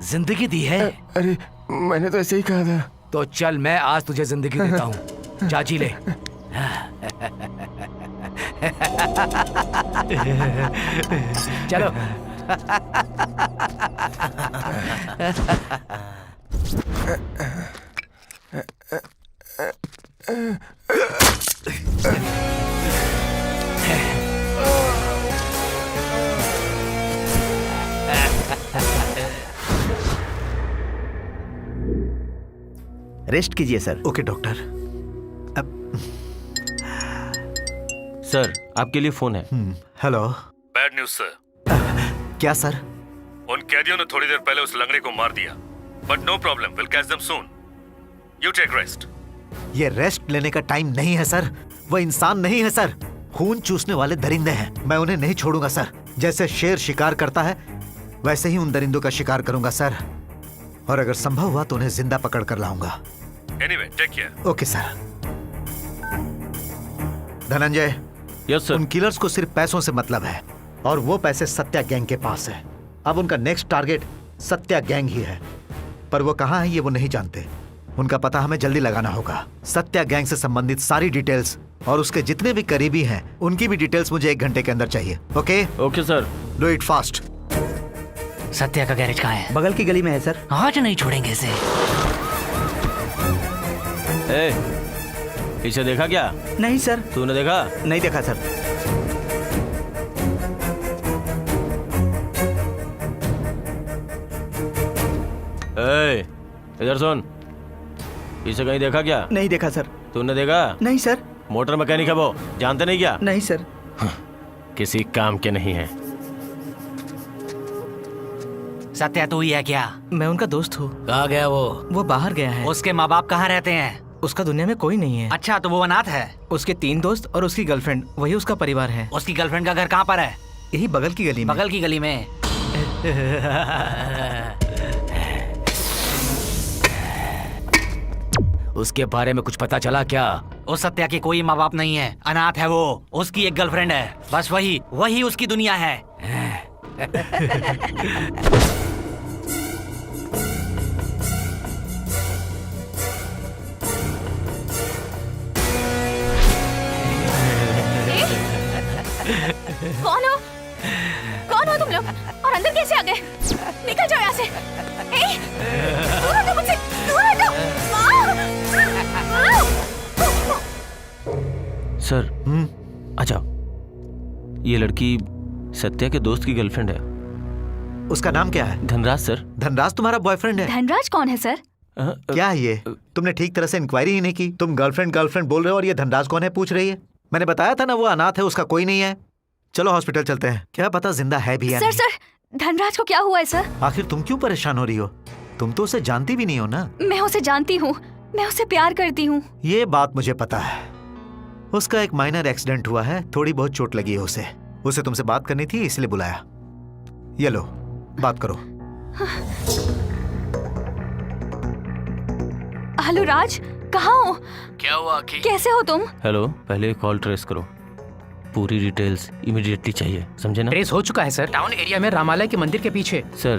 जिंदगी दी है? अरे मैंने तो ऐसे ही कहा था। तो चल, मैं आज तुझे जिंदगी देता हूँ, जा जी ले। चलो। रेस्ट कीजिए सर। Okay doctor. सर आपके लिए फोन है। हेलो। Bad news sir. क्या सर? उन कैदियों ने थोड़ी देर पहले उस लंगड़े को मार दिया, but no problem, will catch them soon. You take rest. ये रेस्ट लेने का टाइम नहीं है सर। वो इंसान नहीं है सर, खून चूसने वाले दरिंदे हैं। मैं उन्हें नहीं छोड़ूंगा सर। जैसे शेर शिकार करता है वैसे ही उन दरिंदों का शिकार करूंगा सर, और अगर संभव हुआ तो उन्हें जिंदा पकड़ कर लाऊंगा। Anyway, take care. Okay sir. Dhananjay, yes sir. उन किलर्स को सिर्फ पैसों से मतलब है और वो पैसे सत्या गैंग के पास है। अब उनका नेक्स्ट टारगेट सत्या गैंग ही है, पर वो कहाँ है ये वो नहीं जानते। उनका पता हमें जल्दी लगाना होगा। सत्या गैंग से संबंधित सारी डिटेल्स और उसके जितने भी करीबी हैं उनकी भी डिटेल्स मुझे 1 घंटे के अंदर चाहिए। Okay okay sir, do it fast. Satya का गैरेज कहाँ है? बगल की गली में है सर। आज नहीं छोड़ेंगे इसे। इसे देखा क्या? नहीं सर। तूने देखा? नहीं देखा सर। इधर सुन, इसे कहीं देखा क्या? नहीं देखा सर। तूने देखा? नहीं सर। मोटर मैकेनिक है वो, जानते नहीं क्या? नहीं सर। किसी काम के नहीं है। सत्या तू ही है क्या? मैं उनका दोस्त हूँ। कहाँ गया वो? वो बाहर गया है। उसके माँ बाप कहाँ रहते हैं? उसका दुनिया में कोई नहीं है। अच्छा, तो वो अनाथ है? उसके 3 दोस्त और उसकी गर्लफ्रेंड, वही उसका परिवार है। उसकी गर्लफ्रेंड का घर कहाँ पर है? यही बगल की गली में। बगल की गली में। उसके बारे में कुछ पता चला क्या? उस सत्या के कोई माँ बाप नहीं है, अनाथ है वो। उसकी एक गर्लफ्रेंड है, बस वही उसकी दुनिया है। कौन हो तुम लोग और अंदर कैसे आ गए? निकल जाओ यहाँ से। दूर हटो मुझसे, दूर हटो। सर आ जाओ। ये लड़की सत्या के दोस्त की गर्लफ्रेंड है। उसका नाम क्या है? धनराज सर। धनराज तुम्हारा बॉयफ्रेंड है? धनराज कौन है सर? क्या है ये? तुमने ठीक तरह से इंक्वायरी ही नहीं की। तुम गर्लफ्रेंड बोल रहे हो और ये धनराज कौन है पूछ रही है। मैंने बताया था ना वो अनाथ है, उसका कोई नहीं है। चलो हॉस्पिटल चलते हैं, क्या पता जिंदा है भी या सर नहीं। सर धनराज को क्या हुआ है सर? आखिर तुम क्यों परेशान हो रही हो? तुम तो उसे जानती भी नहीं हो ना। मैं उसे जानती हूँ, मैं उसे प्यार करती हूँ। ये बात मुझे पता है। उसका एक माइनर एक्सीडेंट हुआ है, थोड़ी बहुत चोट लगी है उसे तुमसे बात करनी थी इसलिए बुलाया। ये लो बात करो। हेलो राज, कहाँ हो? क्या हुआ आखिर? कैसे हो तुम? हेलो, पहले कॉल ट्रेस करो, पूरी डिटेल्स इमीडिएटली चाहिए, समझे ना? ट्रेस हो चुका है सर, टाउन एरिया में रामालय के मंदिर के पीछे। सर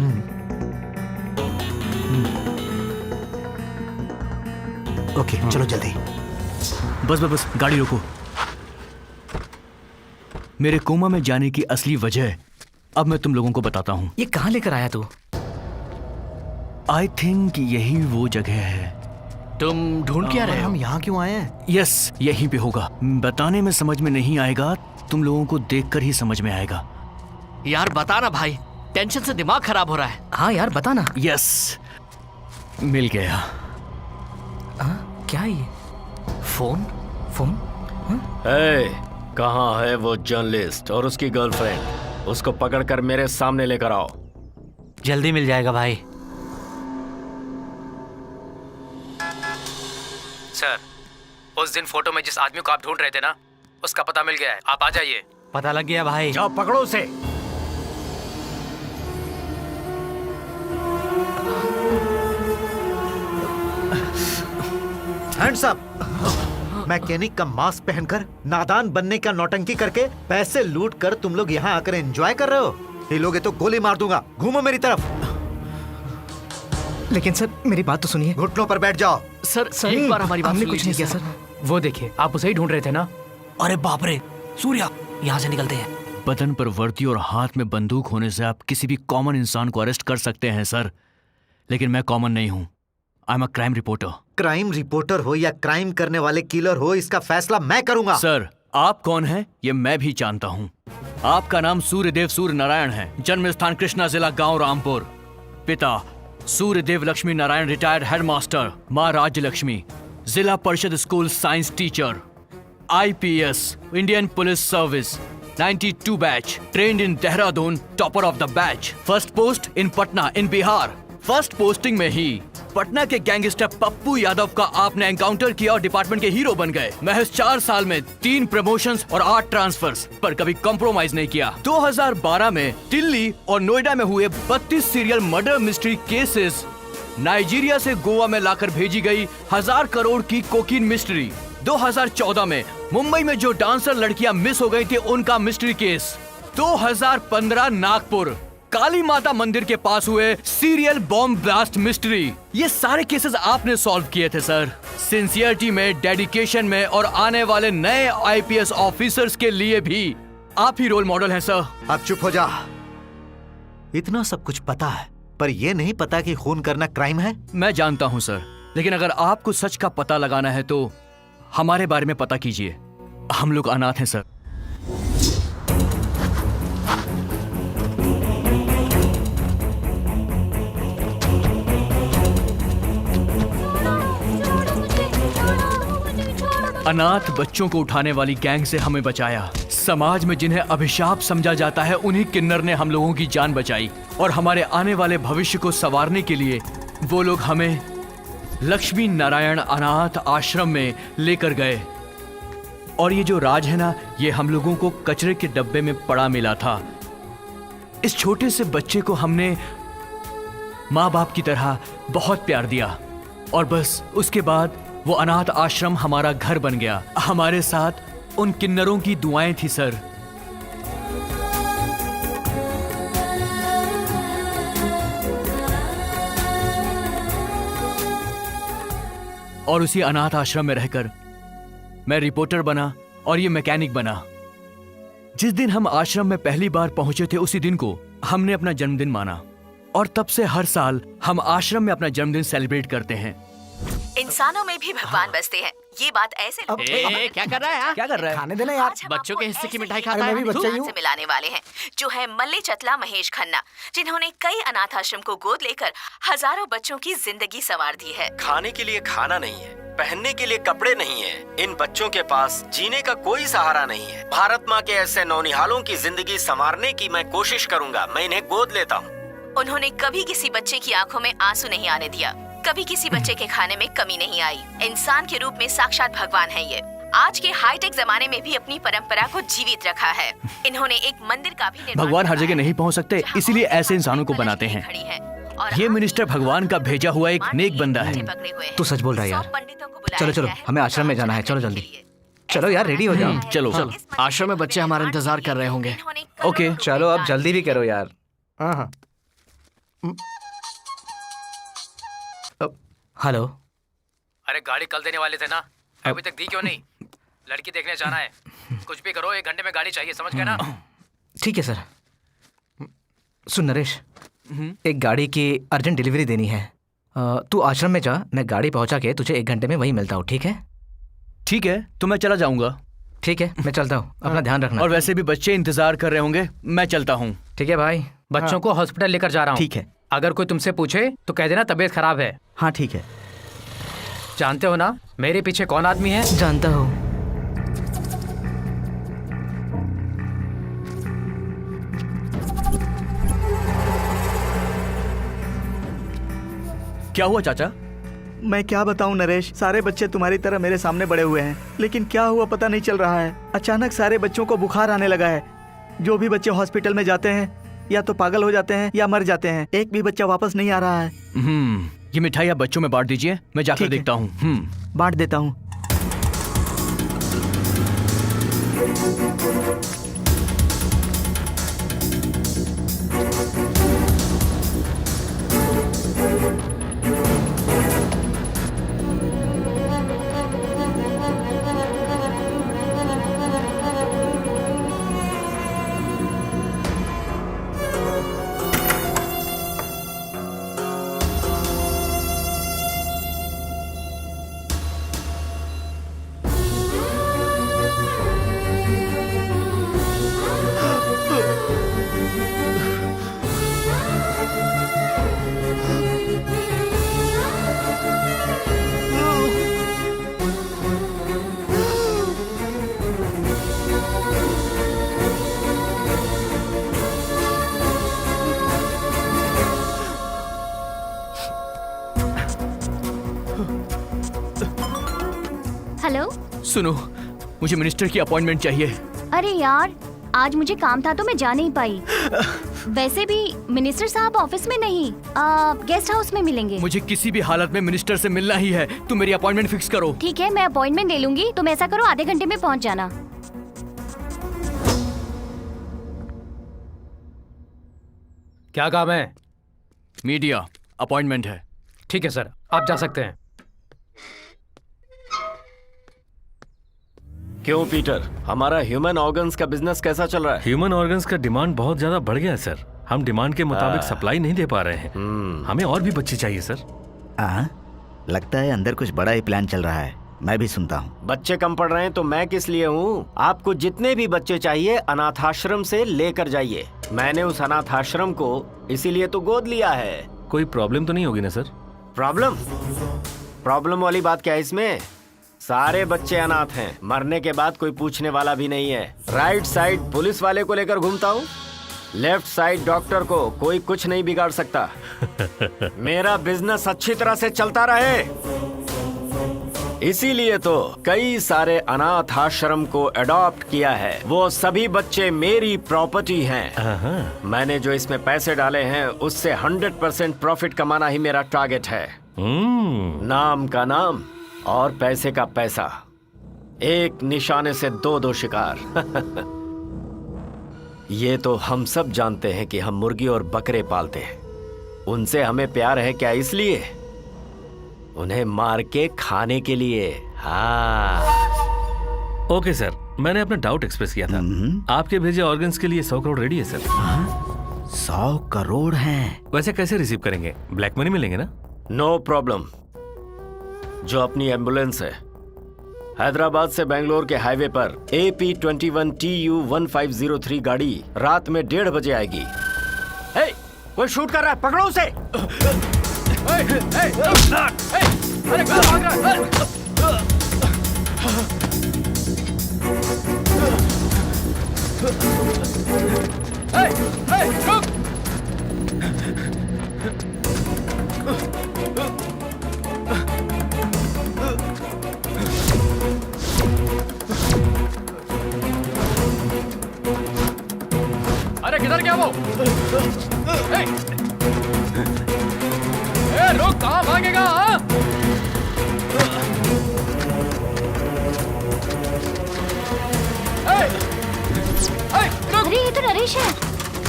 ओके चलो जल्दी। बस गाड़ी रोको। मेरे कोमा में जाने की असली वजह अब मैं तुम लोगों को बताता हूँ। ये कहाँ लेकर आया तू? आई थिंक यही वो जगह है। तुम ढूंढ क्या रहे हो? हम यहाँ क्यों आए हैं? यस, यहीं पे होगा। बताने में समझ में नहीं आएगा, तुम लोगों को देखकर ही समझ में आएगा। यार बता ना भाई, टेंशन से दिमाग खराब हो रहा है। हाँ यार बता ना। यस, मिल गया। क्या ये? फोन? कहाँ है वो जर्नलिस्ट और उसकी गर्लफ्रेंड? उसको पकड़कर मेरे सामने लेकर आओ। जल्दी मिल जाएगा भाई। सर, उस दिन फोटो में जिस आदमी को आप ढूंढ रहे थे ना, उसका पता मिल गया है, आप आ जाइए। पता लग गया भाई। जाओ पकड़ो उसे। Hands up. मैकेनिक का मास्क पहनकर नादान बनने का नौटंकी करके पैसे लूट कर तुम लोग यहाँ आकर एंजॉय कर रहे हो। ये लोग तो गोली मार दूंगा, घूमो मेरी तरफ। लेकिन सर मेरी बात तो सुनिए। घुटनों पर बैठ जाओ। सर एक बार हमारी बात हमने सुन कुछ नहीं लीजिए किया सर। वो देखिए, आप उसे ही ढूंढ रहे थे ना। अरे बाप रे, सूर्या, यहाँ से निकलते हैं। बदन पर वर्दी और हाथ में बंदूक होने से आप किसी भी कॉमन इंसान को अरेस्ट कर सकते हैं सर, लेकिन मैं कॉमन नहीं हूँ। I am a crime reporter. Crime reporter हो या क्राइम करने वाले किलर हो, इसका फैसला मैं करूंगा। सर, आप कौन हैं ये मैं भी जानता हूँ। आपका नाम सूर्यदेव सूर्य नारायण है। जन्म स्थान कृष्णा जिला गांव रामपुर। पिता सूर्यदेव लक्ष्मी नारायण, रिटायर्ड हेडमास्टर, माँ राज्य लक्ष्मी, जिला परिषद school science teacher, IPS, Indian police service, 92 batch, trained in Dehradun, topper of the batch. First post in Patna in Bihar. First posting में ही पटना के गैंगस्टर पप्पू यादव का आपने एनकाउंटर किया और डिपार्टमेंट के हीरो बन गए। महज 4 साल में 3 प्रमोशंस और 8 ट्रांसफर्स, पर कभी कॉम्प्रोमाइज नहीं किया। 2012 में दिल्ली और नोएडा में हुए 32 serial murder mystery cases, Nigeria से गोवा में लाकर भेजी गई 1000 करोड़ की कोकीन मिस्ट्री। 2014 में मुंबई में जो डांसर लड़कियां मिस हो गई थी उनका मिस्ट्री केस। 2015 नागपुर काली माता मंदिर के पास हुए सीरियल बॉम्ब ब्लास्ट मिस्ट्री, ये सारे केसेस आपने सॉल्व किए थे सर। सिंसियरिटी में, डेडिकेशन में और आने वाले नए आईपीएस ऑफिसर्स के लिए भी आप ही रोल मॉडल हैं सर। अब चुप हो जा। इतना सब कुछ पता है, पर यह नहीं पता कि खून करना क्राइम है। मैं जानता हूं सर, लेकिन अगर आपको सच का पता लगाना है तो हमारे बारे में पता कीजिए। हम लोग अनाथ हैं सर। अनाथ बच्चों को उठाने वाली गैंग से हमें बचाया। समाज में जिन्हें अभिशाप समझा जाता है, उन्हीं किन्नर ने हम लोगों की जान बचाई और हमारे आने वाले भविष्य को संवारने के लिए वो लोग हमें लक्ष्मी नारायण अनाथ आश्रम में लेकर गए। और ये जो राज है ना, ये हम लोगों को कचरे के डब्बे में पड़ा मिला था। इस छोटे से बच्चे को हमने माँ बाप की तरह बहुत प्यार दिया और बस उसके बाद वो अनाथ आश्रम हमारा घर बन गया। हमारे साथ उन किन्नरों की दुआएं थी सर। और उसी अनाथ आश्रम में रहकर मैं रिपोर्टर बना और ये मैकेनिक बना। जिस दिन हम आश्रम में पहली बार पहुंचे थे, उसी दिन को हमने अपना जन्मदिन माना और तब से हर साल हम आश्रम में अपना जन्मदिन सेलिब्रेट करते हैं। इंसानों में भी भगवान बसते हैं, ये बात ऐसे क्या कर रहा है यार? क्या कर रहा है? खाने देना यार। बच्चों के हिस्से की मिठाई खाता अरे है। मैं भी बच्चा ही हूँ। से मिलाने वाले हैं, जो है मल्ली चतला महेश खन्ना, जिन्होंने कई अनाथ आश्रम को गोद लेकर हजारों बच्चों की जिंदगी संवार दी है। खाने के लिए खाना नहीं है, पहनने के लिए कपड़े नहीं है, इन बच्चों के पास जीने का कोई सहारा नहीं है। भारत माँ के ऐसे नौनिहालों की जिंदगी संवारने की मैं कोशिश करूँगा। मैं इन्हें गोद लेता हूँ। उन्होंने कभी किसी बच्चे की आंखों में आंसू नहीं आने दिया, कभी किसी बच्चे के खाने में कमी नहीं आई। इंसान के रूप में साक्षात भगवान है ये। आज के हाईटेक जमाने में भी अपनी परंपरा को जीवित रखा है। इन्होंने एक मंदिर का भी निर्माण भगवान हर जगह नहीं पहुंच सकते, इसीलिए ऐसे इंसानों को बनाते हैं। ये मिनिस्टर भगवान का भेजा हुआ एक नेक बंदा है। तू सच बोल रहा है यार। चलो चलो, हमें आश्रम में जाना है। चलो जल्दी चलो यार, रेडी हो जाओ। चलो चलो, आश्रम में बच्चे हमारा इंतजार कर रहे होंगे। ओके चलो, अब जल्दी भी करो यार। हाँ। हेलो। अरे गाड़ी कल देने वाले थे ना, अभी तक दी क्यों नहीं? लड़की देखने जाना है, कुछ भी करो, 1 घंटे में गाड़ी चाहिए, समझ गए ना? ठीक है सर। सुन नरेश, एक गाड़ी की अर्जेंट डिलीवरी देनी है। तू आश्रम में जा, मैं गाड़ी पहुंचा के तुझे 1 घंटे में वहीं मिलता हूँ, ठीक है? ठीक है, तो मैं चला जाऊंगा। ठीक है, मैं चलता हूँ, अपना ध्यान रखना। और वैसे भी बच्चे इंतजार कर रहे होंगे, मैं चलता हूँ। ठीक है भाई। बच्चों को हॉस्पिटल लेकर जा रहा हूँ। ठीक है। अगर कोई तुमसे पूछे तो कह देना तबीयत खराब है। हाँ ठीक है। जानते हो ना मेरे पीछे कौन आदमी है? जानता हूँ। क्या हुआ चाचा? मैं क्या बताऊं नरेश, सारे बच्चे तुम्हारी तरह मेरे सामने बड़े हुए हैं, लेकिन क्या हुआ पता नहीं चल रहा है। अचानक सारे बच्चों को बुखार आने लगा है। जो भी बच्चे हॉस्पिटल में जाते हैं या तो पागल हो जाते हैं या मर जाते हैं। एक भी बच्चा वापस नहीं आ रहा है। ये मिठाई आप बच्चों में बांट दीजिए, मैं जाकर देखता हूँ। बांट देता हूँ। हेलो। सुनो, मुझे मिनिस्टर की अपॉइंटमेंट चाहिए। अरे यार, आज मुझे काम था तो मैं जा नहीं पाई। वैसे भी मिनिस्टर साहब ऑफिस में नहीं, गेस्ट हाउस में मिलेंगे। मुझे किसी भी हालत में मिनिस्टर से मिलना ही है। तुम मेरी अपॉइंटमेंट फिक्स करो। ठीक है, मैं अपॉइंटमेंट ले लूंगी। तुम ऐसा करो, आधे घंटे में पहुंच जाना। क्या काम है? मीडिया अपॉइंटमेंट है। ठीक है सर, आप जा सकते हैं। क्यों पीटर, हमारा ह्यूमन ऑर्गन्स का बिजनेस कैसा चल रहा है? ह्यूमन ऑर्गन्स का डिमांड बहुत ज्यादा बढ़ गया है सर। हम डिमांड के मुताबिक सप्लाई नहीं दे पा रहे हैं। हमें और भी बच्चे चाहिए सर। लगता है अंदर कुछ बड़ा ही प्लान चल रहा है। मैं भी सुनता हूँ। बच्चे कम पढ़ रहे हैं तो मैं किस लिए हूँ? आपको जितने भी बच्चे चाहिए अनाथाश्रम से लेकर जाइए। मैंने उस अनाथाश्रम को इसीलिए तो गोद लिया है। कोई प्रॉब्लम तो नहीं होगी ना सर? प्रॉब्लम वाली बात क्या है इसमें? सारे बच्चे अनाथ हैं, मरने के बाद कोई पूछने वाला भी नहीं है। राइट साइड पुलिस वाले को लेकर घूमता हूँ, लेफ्ट साइड डॉक्टर को कोई कुछ नहीं बिगाड़ सकता। मेरा बिजनेस अच्छी तरह से चलता रहे, इसीलिए तो कई सारे अनाथ आश्रम को अडॉप्ट किया है। वो सभी बच्चे मेरी प्रॉपर्टी हैं। मैंने जो इसमें पैसे डाले हैं उससे 100% प्रॉफिट कमाना ही मेरा टारगेट है। नाम का नाम और पैसे का पैसा, एक निशाने से दो शिकार। ये तो हम सब जानते हैं कि हम मुर्गी और बकरे पालते हैं, उनसे हमें प्यार है क्या? इसलिए उन्हें मार के खाने के लिए। ओके सर, मैंने अपना डाउट एक्सप्रेस किया था। आपके भेजे ऑर्गन्स के लिए 100 करोड़ रेडी है सर। 100 करोड़ हैं? वैसे कैसे रिसीव करेंगे? ब्लैक मनी मिलेंगे ना? No problem. जो अपनी एम्बुलेंस है, हैदराबाद से बेंगलोर के हाईवे पर AP21 TU 1503 गाड़ी रात में 1:30 बजे आएगी। हे, कोई शूट कर रहा है, पकड़ो उसे। अरे कहाँ भाग रहा है? रुक! अरे किधर गया वो? रुक, कहाँ भागेगा? अरे ये तो नरेश है,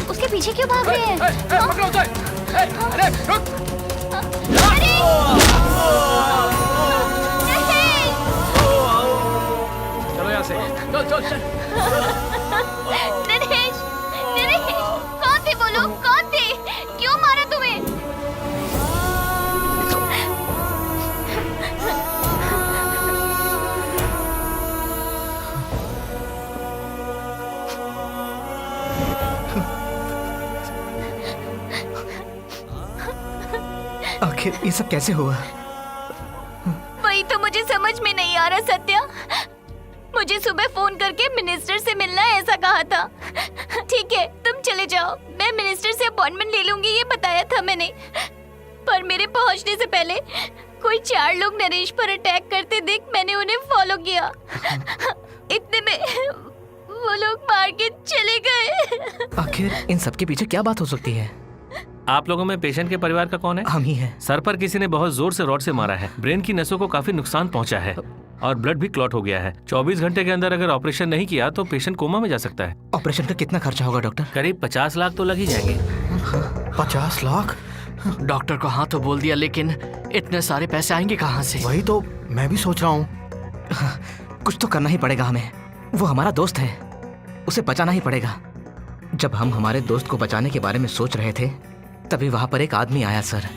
उसके पीछे क्यों भाग रहे हैं? पकड़ो उसे! अरे रुक! चलो यहाँ से, चल। नरेश, कौन थे वो लोग? कौन थे? क्यों मारा तुम्हें? आखिर ये सब कैसे हुआ? वही तो मुझे समझ में नहीं आ रहा सत्या। मुझे सुबह फोन करके मिनिस्टर से मिलना है ऐसा कहा था। ठीक है, तुम चले जाओ, मैं मिनिस्टर से अपॉइंटमेंट ले लूंगी, ये बताया था मैंने। पर मेरे पहुंचने से पहले कोई 4 लोग नरेश पर अटैक करते देख मैंने उन्हें फॉलो किया। इतने में वो लोग मार के चले गए। आखिर इन सब के पीछे क्या बात हो सकती है? आप लोगों में पेशेंट के परिवार का कौन है? हम ही हैं। सर पर किसी ने बहुत जोर से रॉड से मारा है, ब्रेन की नसों को काफी नुकसान पहुंचा है और ब्लड भी क्लॉट हो गया है। 24 घंटे के अंदर अगर ऑपरेशन नहीं किया तो पेशेंट कोमा में जा सकता है। ऑपरेशन का कितना खर्चा होगा डॉक्टर? करीब 50 लाख तो लग ही जाएंगे। 50 लाख? डॉक्टर को हाँ तो बोल दिया, लेकिन इतने सारे पैसे आएंगे कहाँ से? वही तो मैं भी सोच रहा हूँ। कुछ तो करना ही पड़ेगा हमें। वो हमारा दोस्त है, उसे बचाना ही पड़ेगा। जब हम हमारे दोस्त को बचाने के बारे में सोच रहे थे तभी वहां पर एक आदमी आया सर।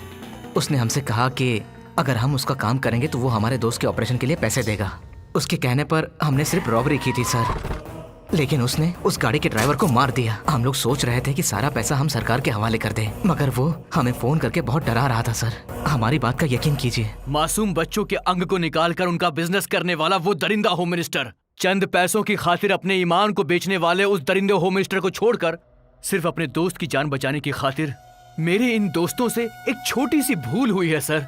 उसने हमसे कहा कि अगर हम उसका काम करेंगे तो वो हमारे दोस्त के ऑपरेशन के लिए पैसे देगा। उसके कहने पर हमने सिर्फ रॉबरी की थी सर, लेकिन उसने उस गाड़ी के ड्राइवर को मार दिया। हम लोग सोच रहे थे कि सारा पैसा हम सरकार के हवाले कर दें, मगर वो हमें फोन करके बहुत डरा रहा था सर। हमारी बात का यकीन कीजिए। मासूम बच्चों के अंग को निकालकर उनका बिजनेस करने वाला वो दरिंदा होम मिनिस्टर, चंद पैसों की खातिर अपने ईमान को बेचने वाले उस दरिंदे होम मिनिस्टर को छोड़कर सिर्फ अपने दोस्त की जान बचाने की खातिर मेरे इन दोस्तों से एक छोटी सी भूल हुई है सर।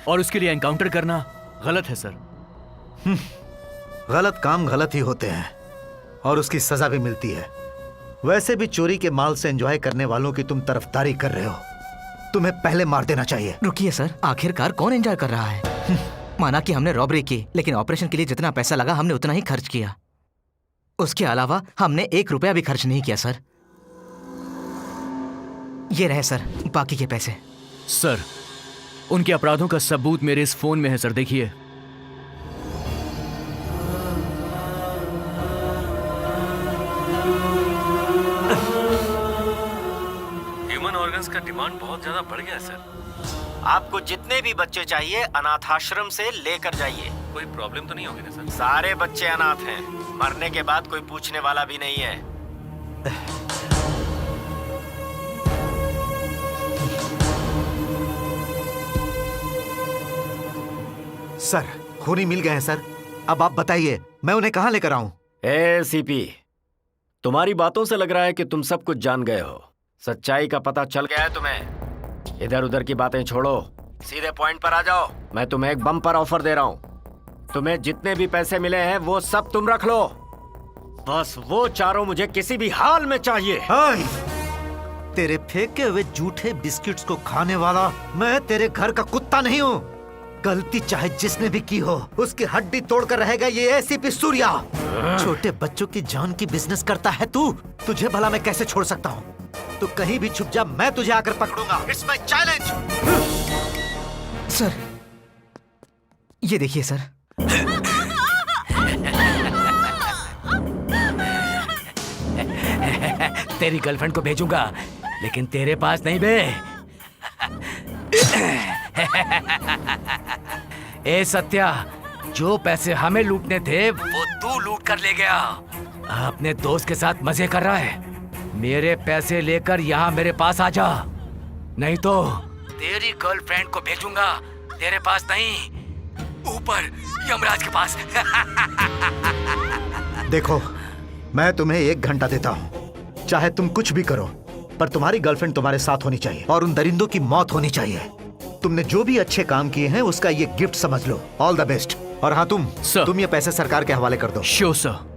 और उसके लिए एनकाउंटर करना गलत है सर। गलत काम गलत ही होते हैं और उसकी सजा भी मिलती है। वैसे भी चोरी के माल से एंजॉय करने वालों की तुम तरफदारी कर रहे हो, तुम्हें पहले मार देना चाहिए। रुकिए सर, आखिरकार कौन एंजॉय कर रहा है? माना कि हमने रॉबरी की, लेकिन ऑपरेशन के लिए जितना पैसा लगा हमने उतना ही खर्च किया। उसके अलावा हमने 1 रुपया भी खर्च नहीं किया सर। ये रहे सर बाकी के पैसे। सर, उनके अपराधों का सबूत मेरे इस फोन में है सर, देखिए। ह्यूमन ऑर्गन्स का डिमांड बहुत ज्यादा बढ़ गया है सर। आपको जितने भी बच्चे चाहिए अनाथाश्रम से लेकर जाइए। कोई प्रॉब्लम तो नहीं होगी ना सर? सारे बच्चे अनाथ हैं, मरने के बाद कोई पूछने वाला भी नहीं है। सर खूनी मिल गए हैं सर। अब आप बताइए मैं उन्हें कहां लेकर आऊं? एसीपी, तुम्हारी बातों से लग रहा है कि तुम सब कुछ जान गए हो। सच्चाई का पता चल गया है तुम्हें। इधर उधर की बातें छोड़ो, सीधे पॉइंट पर आ जाओ। मैं तुम्हें एक बम्पर ऑफर दे रहा हूँ। तुम्हें जितने भी पैसे मिले हैं वो सब तुम रख लो, बस वो चारों मुझे किसी भी हाल में चाहिए। तेरे फेंके हुए झूठे बिस्किट्स को खाने वाला मैं तेरे घर का कुत्ता नहीं हूँ। गलती चाहे जिसने भी की हो उसकी हड्डी तोड़कर रहेगा ये एसीपी सूर्या। छोटे बच्चों की जान की बिजनेस करता है तू। तुझे भला मैं कैसे छोड़ सकता हूँ? तू कहीं भी छुप जा, मैं तुझे आकर पकड़ूंगा। It's my challenge. सर ये देखिए सर। तेरी गर्लफ्रेंड को भेजूंगा, लेकिन तेरे पास नहीं बे। ए सत्या, जो पैसे हमें लूटने थे वो तू लूट कर ले गया। अपने दोस्त के साथ मजे कर रहा है। मेरे पैसे लेकर यहाँ मेरे पास आ जा, नहीं तो तेरी गर्लफ्रेंड को भेजूंगा तेरे पास नहीं, ऊपर यमराज के पास। देखो मैं तुम्हें 1 घंटा देता हूँ, चाहे तुम कुछ भी करो, पर तुम्हारी गर्लफ्रेंड तुम्हारे साथ होनी चाहिए और उन दरिंदों की मौत होनी चाहिए। तुमने जो भी अच्छे काम किए हैं उसका ये गिफ्ट समझ लो। All the best. और हाँ तुम ये पैसे सरकार के हवाले कर दो। Sure sir.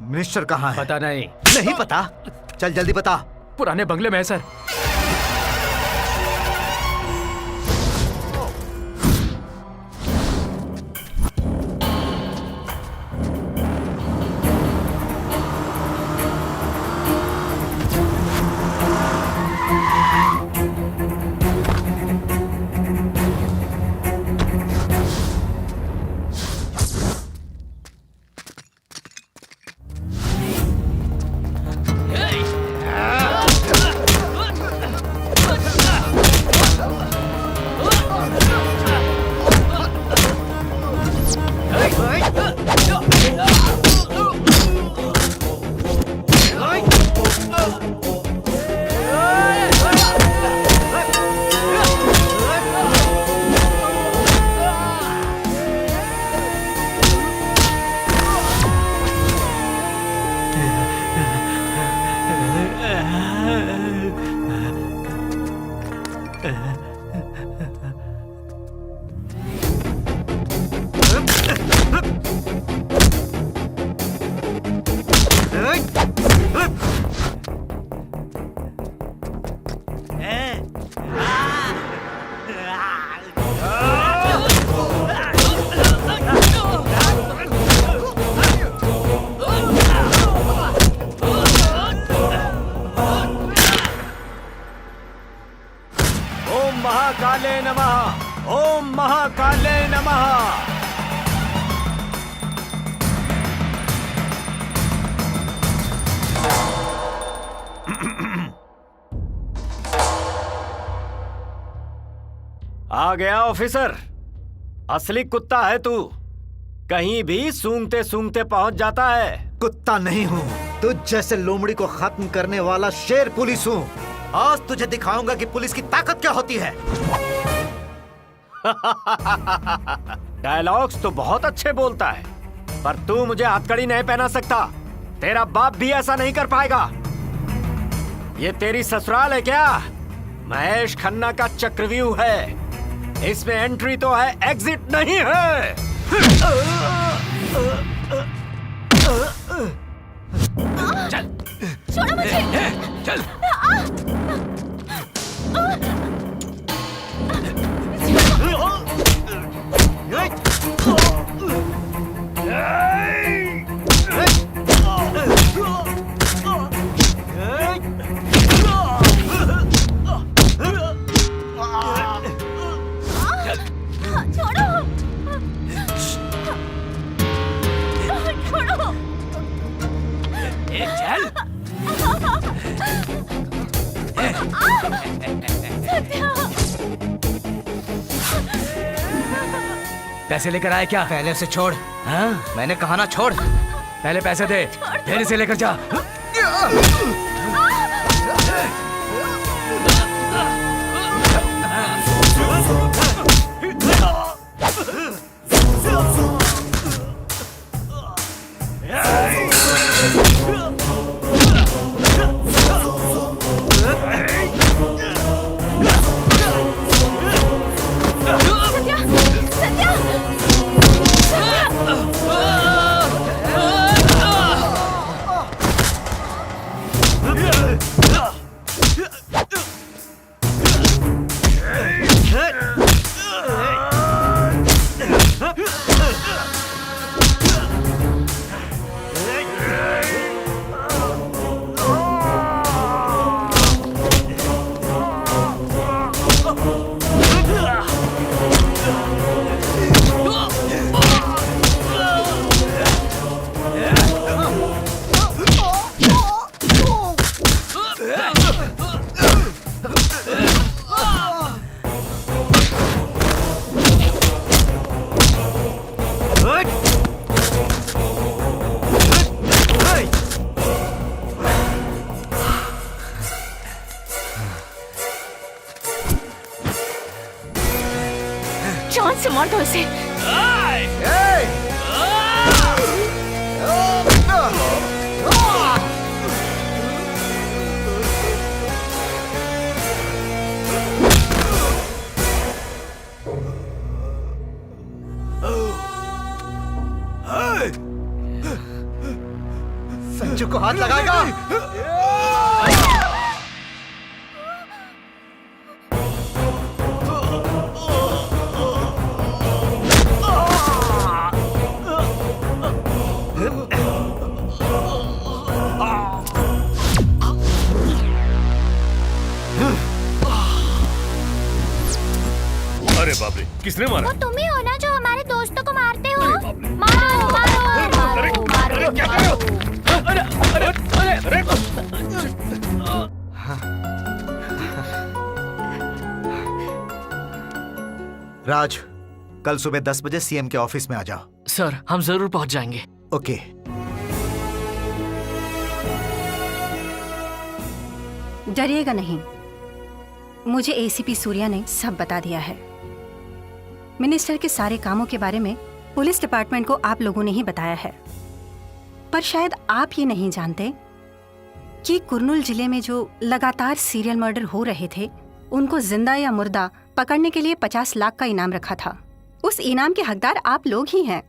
मिनिस्टर कहाँ है? पता नहीं। नहीं पता? चल जल्दी बता। पुराने बंगले में है सर। महाकाले नमः, ओम महाकाले नमः। आ गया ऑफिसर। असली कुत्ता है तू, कहीं भी सूंघते सूंघते पहुंच जाता है। कुत्ता नहीं हूँ, तुझ जैसे लोमड़ी को खत्म करने वाला शेर पुलिस हूँ। आज तुझे दिखाऊंगा कि पुलिस की ताकत क्या होती है। डायलॉग्स तो बहुत अच्छे बोलता है, पर तू मुझे हथकड़ी नहीं पहना सकता। तेरा बाप भी ऐसा नहीं कर पाएगा। ये तेरी ससुराल है क्या? महेश खन्ना का चक्रव्यूह है, इसमें एंट्री तो है, एग्जिट नहीं है। चल छोड़ो मुझे। चल। पैसे लेकर आए क्या? पहले उसे छोड़। हाँ? मैंने कहा ना छोड़। पहले पैसे दे, फिर इसे लेकर जा। जान से मार दो इसे। संजू को हाथ लगाएगा। अरे बाप रे, किसने मारा? वो तुम ही हो ना जो हमारे दोस्तों को मारते हो? मारो मारो मारो क्या कर रहे हो? राज, कल सुबह 10 बजे सीएम के ऑफिस में आ जाओ। सर, हम जरूर पहुंच जाएंगे। ओके। डरिएगा नहीं, मुझे एसीपी सूर्या ने सब बता दिया है। मिनिस्टर के सारे कामों के बारे में पुलिस डिपार्टमेंट को आप लोगों ने ही बताया है। पर शायद आप ये नहीं जानते कि कुर्नूल जिले में जो लगातार सीरियल मर्डर हो रहे थे, उनको जिंदा या मुर्दा पकड़ने के लिए 50 लाख का इनाम रखा था। उस इनाम के हकदार आप लोग ही हैं।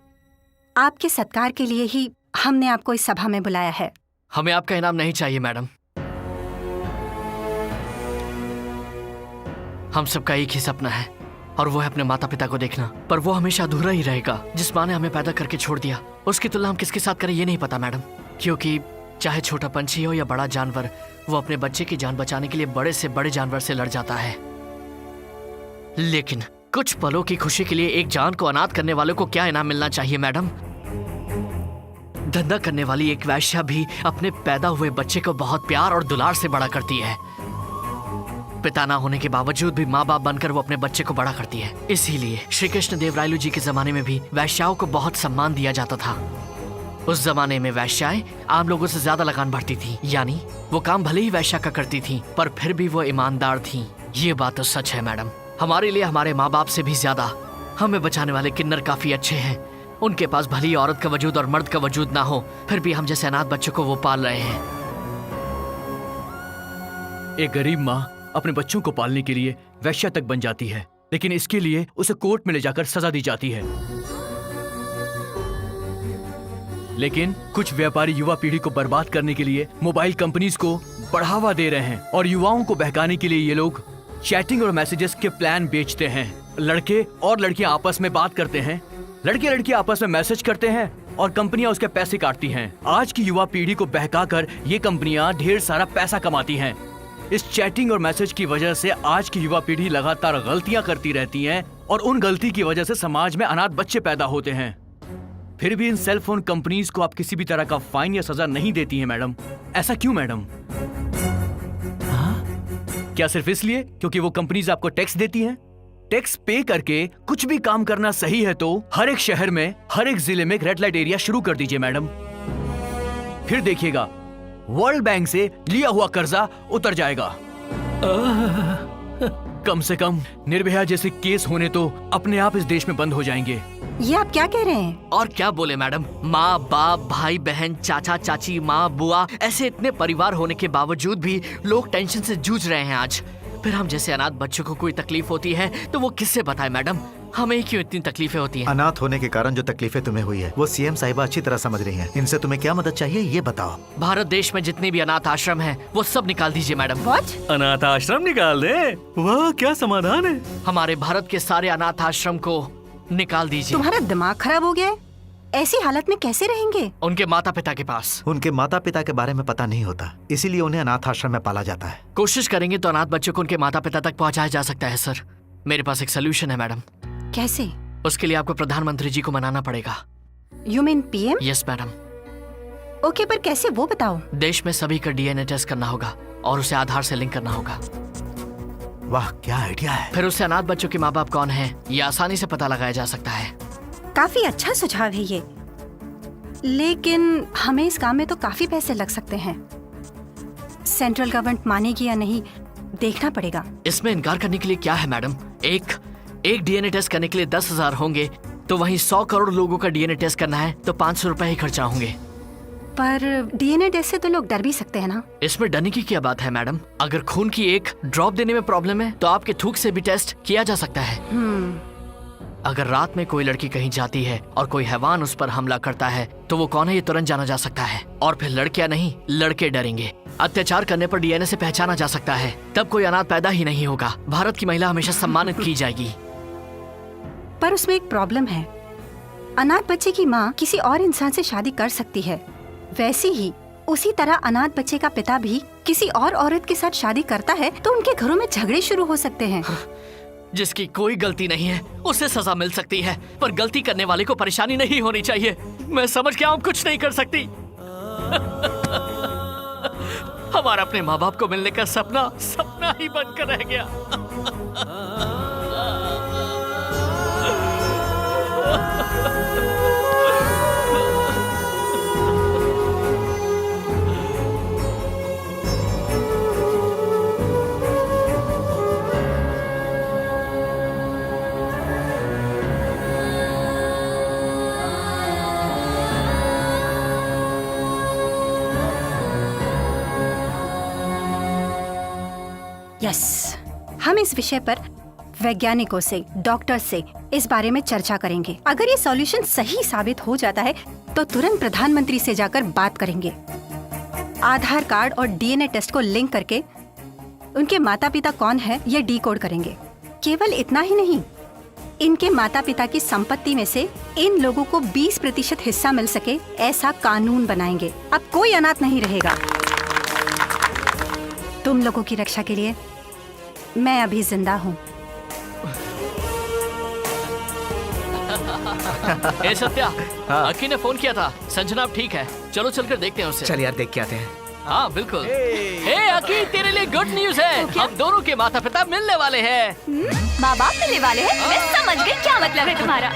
आपके सत्कार के लिए ही हमने आपको इस सभा में बुलाया है। हमें आपका इनाम नहीं चाहिए मैडम। हम सबका एक ही सपना है और वो है अपने माता पिता को देखना, पर वो हमेशा अधूरा ही रहेगा। जिस माँ ने हमें पैदा करके छोड़ दिया, उसकी तुलना हम किसके साथ करें ये नहीं पता मैडम। क्योंकि चाहे छोटा पंछी हो या बड़ा जानवर, वो अपने बच्चे की जान बचाने के लिए बड़े से बड़े जानवर से लड़ जाता है। लेकिन कुछ पलों की खुशी के लिए एक जान को अनाथ करने वालों को क्या इनाम मिलना चाहिए मैडम? धंधा करने वाली एक वैश्या भी अपने पैदा हुए बच्चे को बहुत प्यार और दुलार से बड़ा करती है। पिता ना होने के बावजूद भी माँ बाप बनकर वो अपने बच्चे को बड़ा करती है। इसीलिए श्री कृष्ण देवरायलु जी के जमाने में भी वैश्याओं को बहुत सम्मान दिया जाता था। उस जमाने में वैश्याएं आम लोगों से ज्यादा लगान भरती थी, यानी वो काम भले ही वैश्या का करती थी, पर फिर भी वो ईमानदार थी। ये बात तो सच है मैडम। हमारे लिए हमारे माँ बाप से भी ज्यादा हमें बचाने वाले किन्नर काफी अच्छे हैं। उनके पास भली औरत का वजूद और मर्द का वजूद ना हो, फिर भी हम जैसे अनाथ बच्चों को वो पाल रहे हैं। एक गरीब माँ अपने बच्चों को पालने के लिए वैश्या तक बन जाती है, लेकिन इसके लिए उसे कोर्ट में ले जाकर सजा दी जाती है। लेकिन कुछ व्यापारी युवा पीढ़ी को बर्बाद करने के लिए मोबाइल कंपनीज को बढ़ावा दे रहे हैं और युवाओं को बहकाने के लिए ये लोग चैटिंग और मैसेजेस के प्लान बेचते हैं। लड़के और लड़कियां आपस में बात करते हैं, लड़के लड़कियां आपस में मैसेज करते हैं और कंपनियां उसके पैसे काटती हैं। आज की युवा पीढ़ी को बहकाकर ये कंपनियां ढेर सारा पैसा कमाती हैं। इस चैटिंग और मैसेज की वजह से आज की युवा पीढ़ी लगातार गलतियां करती रहती है और उन गलती की वजह से समाज में अनाथ बच्चे पैदा होते हैं। फिर भी इन सेल फोन कंपनीज को आप किसी भी तरह का फाइन या सजा नहीं देती हैं मैडम। ऐसा क्यों मैडम? क्या सिर्फ इसलिए क्योंकि वो कंपनीज आपको टैक्स देती हैं? टैक्स पे करके कुछ भी काम करना सही है तो हर एक शहर में, हर एक जिले में एक रेड लाइट एरिया शुरू कर दीजिए मैडम। फिर देखिएगा वर्ल्ड बैंक से लिया हुआ कर्जा उतर जाएगा। कम से कम निर्भया जैसे केस होने तो अपने आप इस देश में बंद हो जाएंगे। ये आप क्या कह रहे हैं? और क्या बोले मैडम, माँ बाप भाई बहन चाचा चाची माँ बुआ ऐसे इतने परिवार होने के बावजूद भी लोग टेंशन से जूझ रहे हैं आज। फिर हम जैसे अनाथ बच्चों को कोई तकलीफ होती है तो वो किससे बताए मैडम? हमें क्यों इतनी तकलीफें होती हैं? अनाथ होने के कारण जो तकलीफें तुम्हें हुई है वो सीएम साहिबा अच्छी तरह समझ रही हैं। इनसे तुम्हें क्या मदद चाहिए ये बताओ। भारत देश में जितने भी अनाथ आश्रम हैं वो सब निकाल दीजिए मैडम। अनाथ आश्रम निकाल दे? वाह क्या समाधान है। हमारे भारत के सारे अनाथ आश्रम को निकाल दीजिए। तुम्हारा दिमाग खराब हो गया है? ऐसी हालत में कैसे रहेंगे? उनके माता पिता के पास। उनके माता पिता के बारे में पता नहीं होता, इसीलिए उन्हें अनाथ आश्रम में पाला जाता है। कोशिश करेंगे तो अनाथ बच्चों को उनके माता पिता तक पहुंचाया जा सकता है सर। मेरे पास एक सोल्यूशन है मैडम। कैसे? उसके लिए आपको प्रधानमंत्री जी को मनाना पड़ेगा। You mean PM? Yes madam. Okay, पर कैसे वो बताओ। देश में सभी का डीएनए टेस्ट करना होगा और उसे आधार से लिंक करना होगा। वाह क्या आइडिया है। फिर उससे अनाथ बच्चों के माँ बाप कौन है ये आसानी से पता लगाया जा सकता है। काफी अच्छा सुझाव है ये, लेकिन हमें इस काम में तो काफी पैसे लग सकते हैं। सेंट्रल गवर्नमेंट मानेगी या नहीं देखना पड़ेगा। इसमें इनकार करने के लिए क्या है मैडम? एक डीएनए टेस्ट करने के लिए 10,000 होंगे तो वहीं 100 करोड़ लोगों का डीएनए टेस्ट करना है तो 500 रुपए ही खर्चा होंगे। पर डीएनए टेस्ट से तो लोग डर भी सकते हैं ना। इसमें डरने की क्या बात है मैडम? अगर खून की एक ड्रॉप देने में प्रॉब्लम है तो आपके थूक से भी टेस्ट किया जा सकता है। अगर रात में कोई लड़की कहीं जाती है और कोई हैवान उस पर हमला करता है तो वो कौन है ये तुरंत जाना जा सकता है। और फिर लड़कियां नहीं लड़के डरेंगे। अत्याचार करने पर डीएनए से पहचाना जा सकता है, तब कोई अनाथ पैदा ही नहीं होगा। भारत की महिला हमेशा सम्मानित की जाएगी। पर उसमें एक प्रॉब्लम है। अनाथ बच्चे की माँ किसी और इंसान से शादी कर सकती है, वैसे ही उसी तरह अनाथ बच्चे का पिता भी किसी और औरत के साथ शादी करता है तो उनके घरों में झगड़े शुरू हो सकते हैं। जिसकी कोई गलती नहीं है उसे सजा मिल सकती है, पर गलती करने वाले को परेशानी नहीं होनी चाहिए। मैं समझ गया हूँ, कुछ नहीं कर सकती। हमारा अपने माँ बाप को मिलने का सपना ही बनकर रह गया। यस, हम इस विषय पर वैज्ञानिकों से, डॉक्टर से इस बारे में चर्चा करेंगे। अगर ये सॉल्यूशन सही साबित हो जाता है तो तुरंत प्रधानमंत्री से जाकर बात करेंगे। आधार कार्ड और डीएनए टेस्ट को लिंक करके उनके माता पिता कौन है ये डिकोड करेंगे। केवल इतना ही नहीं, इनके माता पिता की संपत्ति में से इन लोगों को 20% हिस्सा मिल सके ऐसा कानून बनाएंगे। अब कोई अनाथ नहीं रहेगा। तुम लोगों की रक्षा के लिए मैं अभी जिंदा हूँ। ए सत्या, अक्की ने फोन किया था। संजना अब ठीक है, चलो चलकर देखते हैं उससे। चल यार देख के आते हैं। हाँ बिल्कुल। ए अक्की, तेरे लिए गुड न्यूज है। हम दोनों के माता पिता मिलने वाले हैं। माँ बाप मिलने वाले हैं? मैं समझ गई क्या मतलब है तुम्हारा।